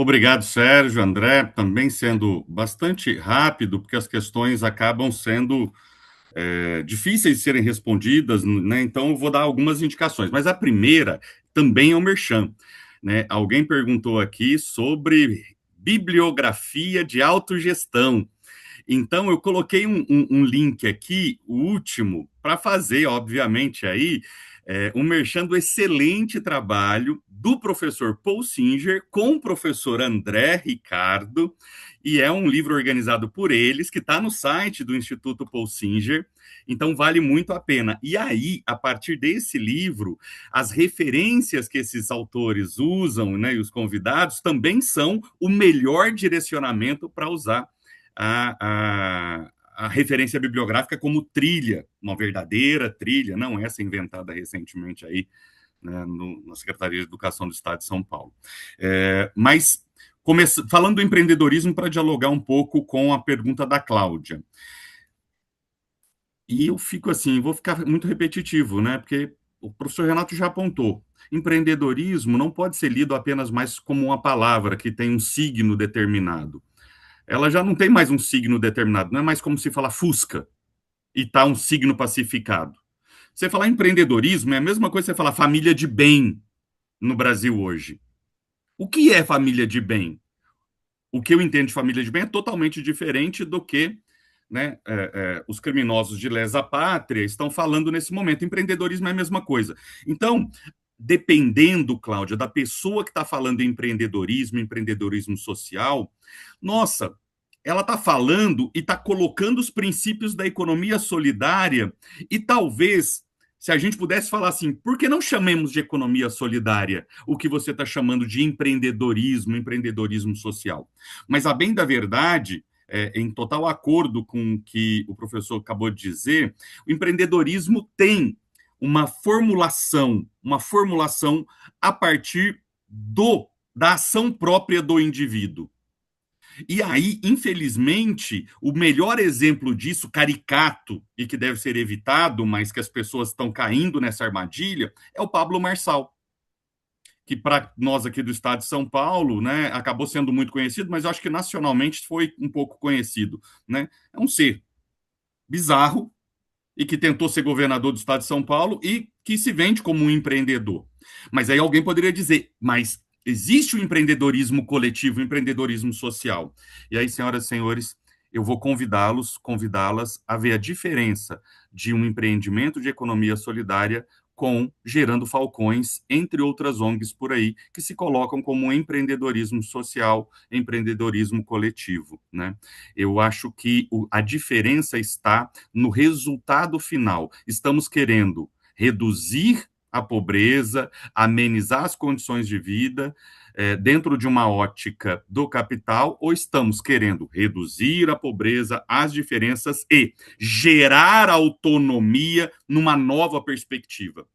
Obrigado, Sérgio, André, também sendo bastante rápido, porque as questões acabam sendo difíceis de serem respondidas, né? Então eu vou dar algumas indicações. Mas a primeira também é o merchan, né? Alguém perguntou aqui sobre bibliografia de autogestão. Então, eu coloquei um link aqui, o último, para fazer, obviamente, aí, um merchan do excelente trabalho do professor Paul Singer com o professor André Ricardo, e é um livro organizado por eles, que está no site do Instituto Paul Singer, então vale muito a pena. E aí, a partir desse livro, as referências que esses autores usam, né, e os convidados, também são o melhor direcionamento para usar a referência bibliográfica como trilha, uma verdadeira trilha, não essa inventada recentemente aí, né, na Secretaria de Educação do Estado de São Paulo. Mas, falando do empreendedorismo, para dialogar um pouco com a pergunta da Cláudia. E eu fico assim, vou ficar muito repetitivo, né? Porque o professor Renato já apontou. Empreendedorismo não pode ser lido apenas mais como uma palavra que tem um signo determinado. Ela já não tem mais um signo determinado, não é mais como se falar Fusca e tá um signo pacificado. Você falar empreendedorismo é a mesma coisa que você falar família de bem no Brasil hoje. O que é família de bem? O que eu entendo de família de bem é totalmente diferente do que, né, os criminosos de lesa pátria estão falando nesse momento. Empreendedorismo é a mesma coisa. Então, dependendo, Cláudia, da pessoa que está falando em empreendedorismo social, nossa, ela está falando e está colocando os princípios da economia solidária e talvez, se a gente pudesse falar assim, por que não chamemos de economia solidária o que você está chamando de empreendedorismo social? Mas, a bem da verdade, em total acordo com o que o professor acabou de dizer, o empreendedorismo tem uma formulação a partir da ação própria do indivíduo. E aí, infelizmente, o melhor exemplo disso, caricato, e que deve ser evitado, mas que as pessoas estão caindo nessa armadilha, é o Pablo Marçal, que para nós aqui do estado de São Paulo, né, acabou sendo muito conhecido, mas eu acho que nacionalmente foi um pouco conhecido, né? É um ser bizarro e que tentou ser governador do estado de São Paulo e que se vende como um empreendedor. Mas aí alguém poderia dizer, mas existe o empreendedorismo coletivo, o empreendedorismo social. E aí, senhoras e senhores, eu vou convidá-las a ver a diferença de um empreendimento de economia solidária com Gerando Falcões, entre outras ONGs por aí, que se colocam como empreendedorismo social, empreendedorismo coletivo, né? Eu acho que a diferença está no resultado final. Estamos querendo reduzir a pobreza, amenizar as condições de vida, dentro de uma ótica do capital, ou estamos querendo reduzir a pobreza, as diferenças e gerar autonomia numa nova perspectiva?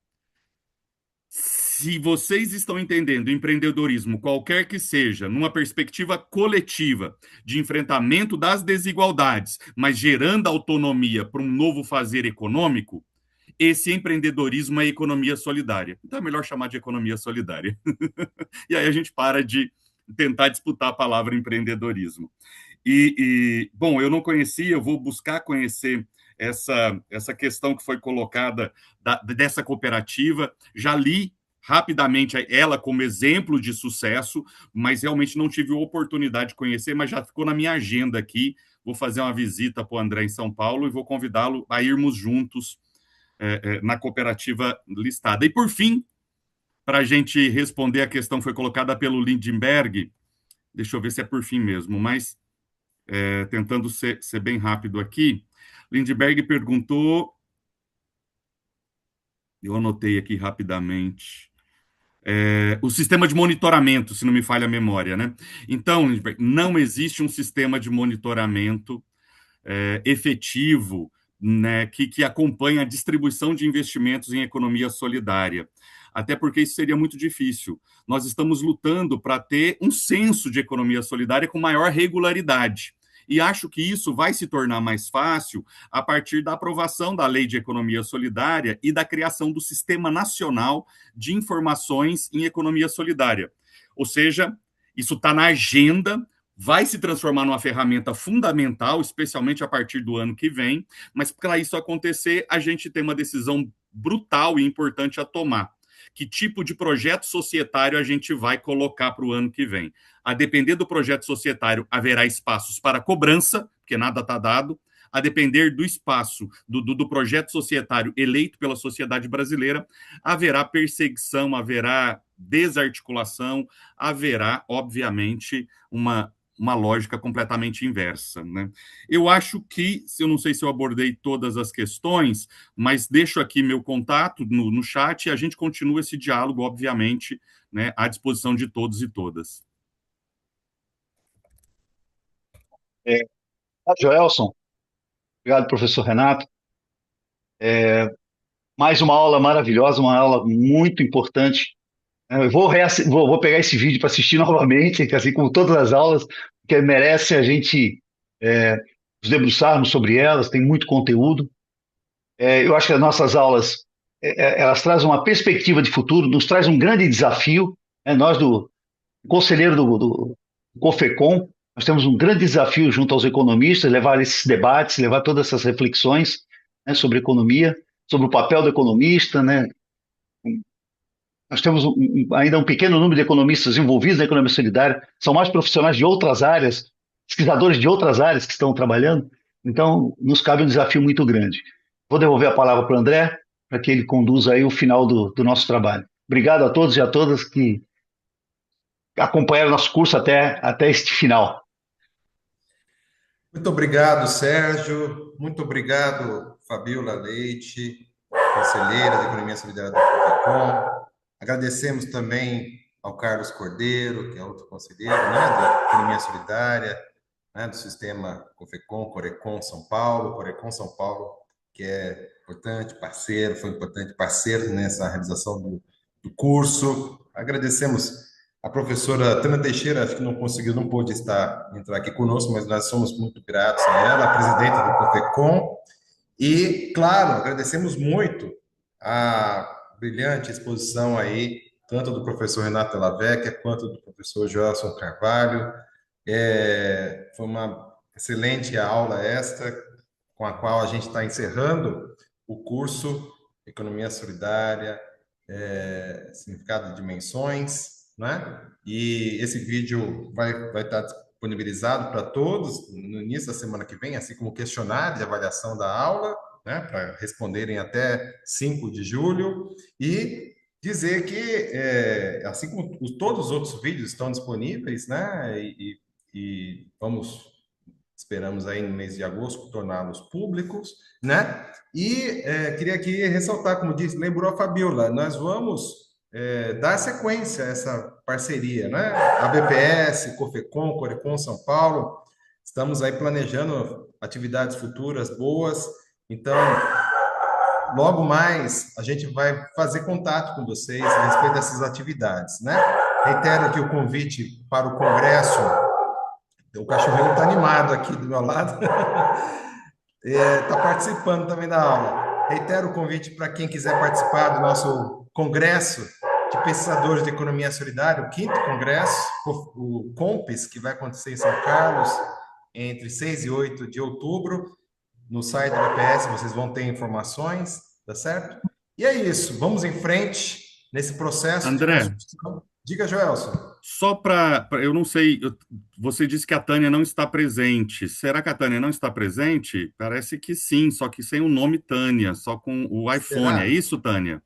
Se vocês estão entendendo empreendedorismo, qualquer que seja, numa perspectiva coletiva de enfrentamento das desigualdades, mas gerando autonomia para um novo fazer econômico, esse empreendedorismo é economia solidária. Então é melhor chamar de economia solidária. E aí a gente para de tentar disputar a palavra empreendedorismo. Bom, eu não conhecia, eu vou buscar conhecer essa questão que foi colocada dessa cooperativa. Já li rapidamente ela como exemplo de sucesso, mas realmente não tive oportunidade de conhecer, mas já ficou na minha agenda aqui. Vou fazer uma visita para o André em São Paulo e vou convidá-lo a irmos juntos na cooperativa listada. E, por fim, para a gente responder a questão que foi colocada pelo Lindenberg, deixa eu ver se é por fim mesmo, mas tentando ser bem rápido aqui, Lindenberg perguntou, eu anotei aqui rapidamente, o sistema de monitoramento, se não me falha a memória, né? Então, Lindenberg, não existe um sistema de monitoramento efetivo, né, que acompanha a distribuição de investimentos em economia solidária. Até porque isso seria muito difícil. Nós estamos lutando para ter um censo de economia solidária com maior regularidade. E acho que isso vai se tornar mais fácil a partir da aprovação da Lei de Economia Solidária e da criação do Sistema Nacional de Informações em Economia Solidária. Ou seja, Isso está na agenda, vai se transformar numa ferramenta fundamental, especialmente a partir do ano que vem, mas para isso acontecer, a gente tem uma decisão brutal e importante a tomar. Que tipo de projeto societário a gente vai colocar para o ano que vem? A depender do projeto societário, haverá espaços para cobrança, porque nada está dado. A depender do espaço do projeto societário eleito pela sociedade brasileira, haverá perseguição, haverá desarticulação, haverá, obviamente, uma lógica completamente inversa, né? Eu acho que, eu não sei se eu abordei todas as questões, mas deixo aqui meu contato no chat e a gente continua esse diálogo, obviamente, né, à disposição de todos e todas. Joelson, obrigado, professor Renato. Mais uma aula maravilhosa, uma aula muito importante. Eu vou pegar esse vídeo para assistir novamente, que assim como todas as aulas, que merece a gente é, nos debruçarmos sobre elas, tem muito conteúdo. Eu acho que as nossas aulas elas trazem uma perspectiva de futuro, nos traz um grande desafio. Nós, do conselheiro do COFECOM, nós temos um grande desafio junto aos economistas, levar esses debates, levar todas essas reflexões, né, sobre economia, sobre o papel do economista, né? Nós temos ainda um pequeno número de economistas envolvidos na economia solidária, são mais profissionais de outras áreas, pesquisadores de outras áreas que estão trabalhando, então nos cabe um desafio muito grande. Vou devolver a palavra para o André, para que ele conduza aí o final do nosso trabalho. Obrigado a todos e a todas que acompanharam nosso curso até este final. Muito obrigado, Sérgio. Muito obrigado, Fabiola Leite, conselheira da Economia Solidária do COFECOM. Agradecemos também ao Carlos Cordeiro, que é outro conselheiro, né, da Economia Solidária, né, do sistema COFECOM, Corecon São Paulo, Corecon São Paulo, que é importante parceiro, foi importante parceiro nessa realização do curso. Agradecemos a professora Tânia Teixeira, acho que não conseguiu, não pôde entrar aqui conosco, mas nós somos muito gratos a ela, a presidenta do COFECOM. E, claro, agradecemos muito a brilhante exposição aí, tanto do professor Renato Della Vecchia, quanto do professor Joelson Carvalho. Foi uma excelente aula esta, com a qual a gente está encerrando o curso Economia Solidária, Significado de Dimensões, né? E esse vídeo vai estar disponibilizado para todos no início da semana que vem, assim como o questionário de avaliação da aula, né? Para responderem até 5 de julho. E dizer que, assim como todos os outros vídeos estão disponíveis, né? E esperamos aí no mês de agosto torná-los públicos, né? E queria aqui ressaltar, como disse, lembrou a Fabiola, nós vamos dar sequência a essa parceria, né? A BPS, COFECOM, Corecon São Paulo, estamos aí planejando atividades futuras boas, então logo mais a gente vai fazer contato com vocês a respeito dessas atividades, né? Reitero aqui o convite para o congresso. O cachorrinho está animado aqui do meu lado, está participando também da aula. Reitero o convite para quem quiser participar do nosso congresso de pesquisadores de economia solidária, o quinto congresso, o COMPES, que vai acontecer em São Carlos entre 6 e 8 de outubro. No site do BPS vocês vão ter informações, tá certo? E é isso, vamos em frente nesse processo André, de construção. Diga, Joelson. Só eu não sei, você disse que a Tânia não está presente. Será que a Tânia não está presente? Parece que sim, só que sem o nome Tânia, só com o iPhone. Será? É isso, Tânia?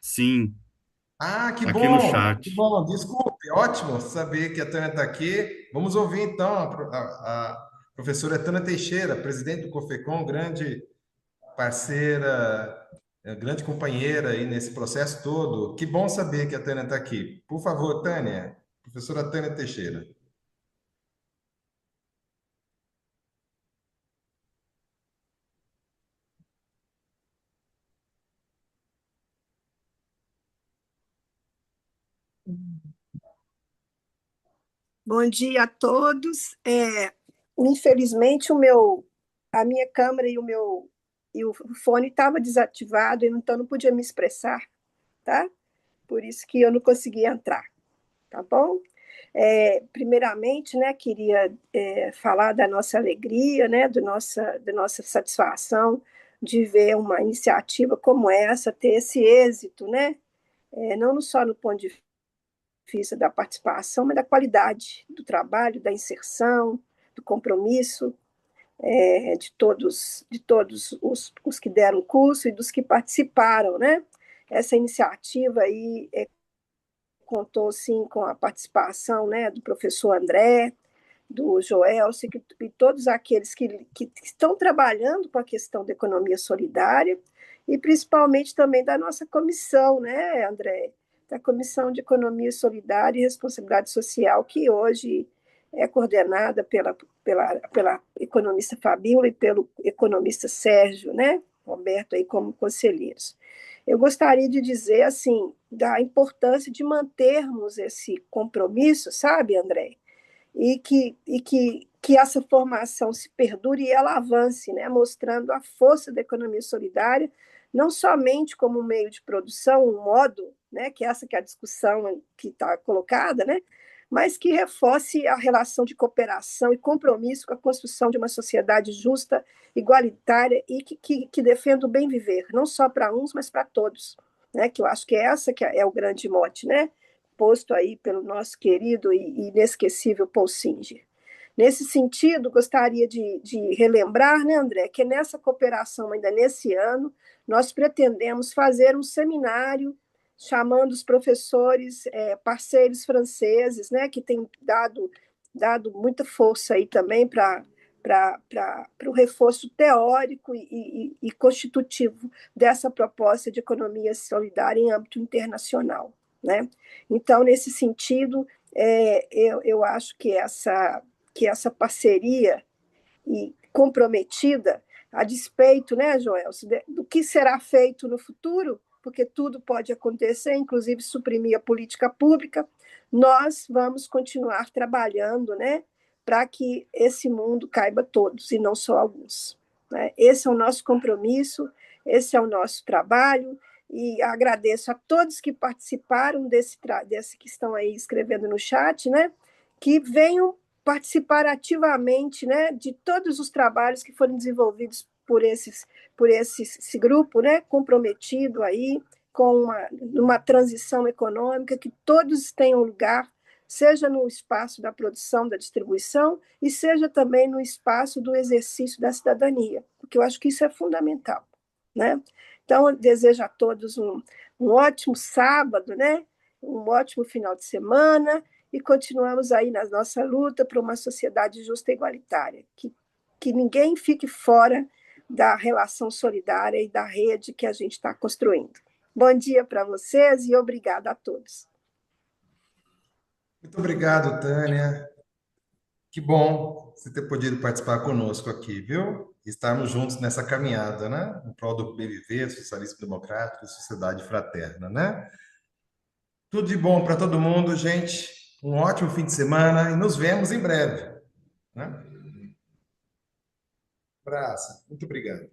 Sim, Ah, que aqui no bom, que chat. bom. Desculpe, ótimo saber que a Tânia está aqui. Vamos ouvir então a professora Tânia Teixeira, presidente do COFECOM, grande parceira, grande companheira aí nesse processo todo. Que bom saber que a Tânia está aqui. Por favor, Tânia, professora Tânia Teixeira. Bom dia a todos. Infelizmente, a minha câmera e o fone estava desativado, então não podia me expressar, tá? Por isso que eu não consegui entrar, tá bom? Primeiramente, né, queria falar da nossa alegria, né, da nossa satisfação de ver uma iniciativa como essa ter esse êxito, né, não só no ponto de vista da participação, mas da qualidade do trabalho, da inserção, do compromisso de todos os que deram curso e dos que participaram, né? Essa iniciativa aí contou, sim, com a participação, né, do professor André, do Joelce, e todos aqueles que estão trabalhando com a questão da economia solidária, e principalmente também da nossa comissão, né, André? Da Comissão de Economia Solidária e Responsabilidade Social, que hoje é coordenada pela economista Fabíola e pelo economista Sérgio, né, Roberto, aí como conselheiros. Eu gostaria de dizer, assim, da importância de mantermos esse compromisso, sabe, André? Que essa formação se perdure e ela avance, né, mostrando a força da economia solidária, não somente como um meio de produção, um modo, né, que essa que é a discussão que está colocada, né, mas que reforce a relação de cooperação e compromisso com a construção de uma sociedade justa, igualitária e que defenda o bem viver, não só para uns, mas para todos, né, que eu acho que essa que é o grande mote, né, posto aí pelo nosso querido e inesquecível Paul Singer. Nesse sentido, gostaria de relembrar, né, André, que nessa cooperação, ainda nesse ano, nós pretendemos fazer um seminário chamando os professores parceiros franceses, né, que têm dado muita força aí também para o reforço teórico e constitutivo dessa proposta de economia solidária em âmbito internacional, né? Então, nesse sentido, eu acho que essa parceria e comprometida, a despeito, né, Joel, do que será feito no futuro, porque tudo pode acontecer, inclusive suprimir a política pública, nós vamos continuar trabalhando, né, para que esse mundo caiba a todos e não só alguns, né? Esse é o nosso compromisso, esse é o nosso trabalho, e agradeço a todos que participaram desse que estão aí escrevendo no chat, né, que venham participar ativamente, né, de todos os trabalhos que foram desenvolvidos por esse grupo, né, comprometido aí com uma transição econômica, que todos tenham lugar, seja no espaço da produção, da distribuição, e seja também no espaço do exercício da cidadania, porque eu acho que isso é fundamental, né? Então, eu desejo a todos um ótimo sábado, né? Um ótimo final de semana, e continuamos aí na nossa luta por uma sociedade justa e igualitária, que ninguém fique fora da relação solidária e da rede que a gente está construindo. Bom dia para vocês e obrigada a todos. Muito obrigado, Tânia. Que bom você ter podido participar conosco aqui, viu? Estarmos juntos nessa caminhada, né? Em prol do bem viver, socialismo democrático e sociedade fraterna, né? Tudo de bom para todo mundo, gente. Um ótimo fim de semana e nos vemos em breve, né? Abraço. Muito obrigado.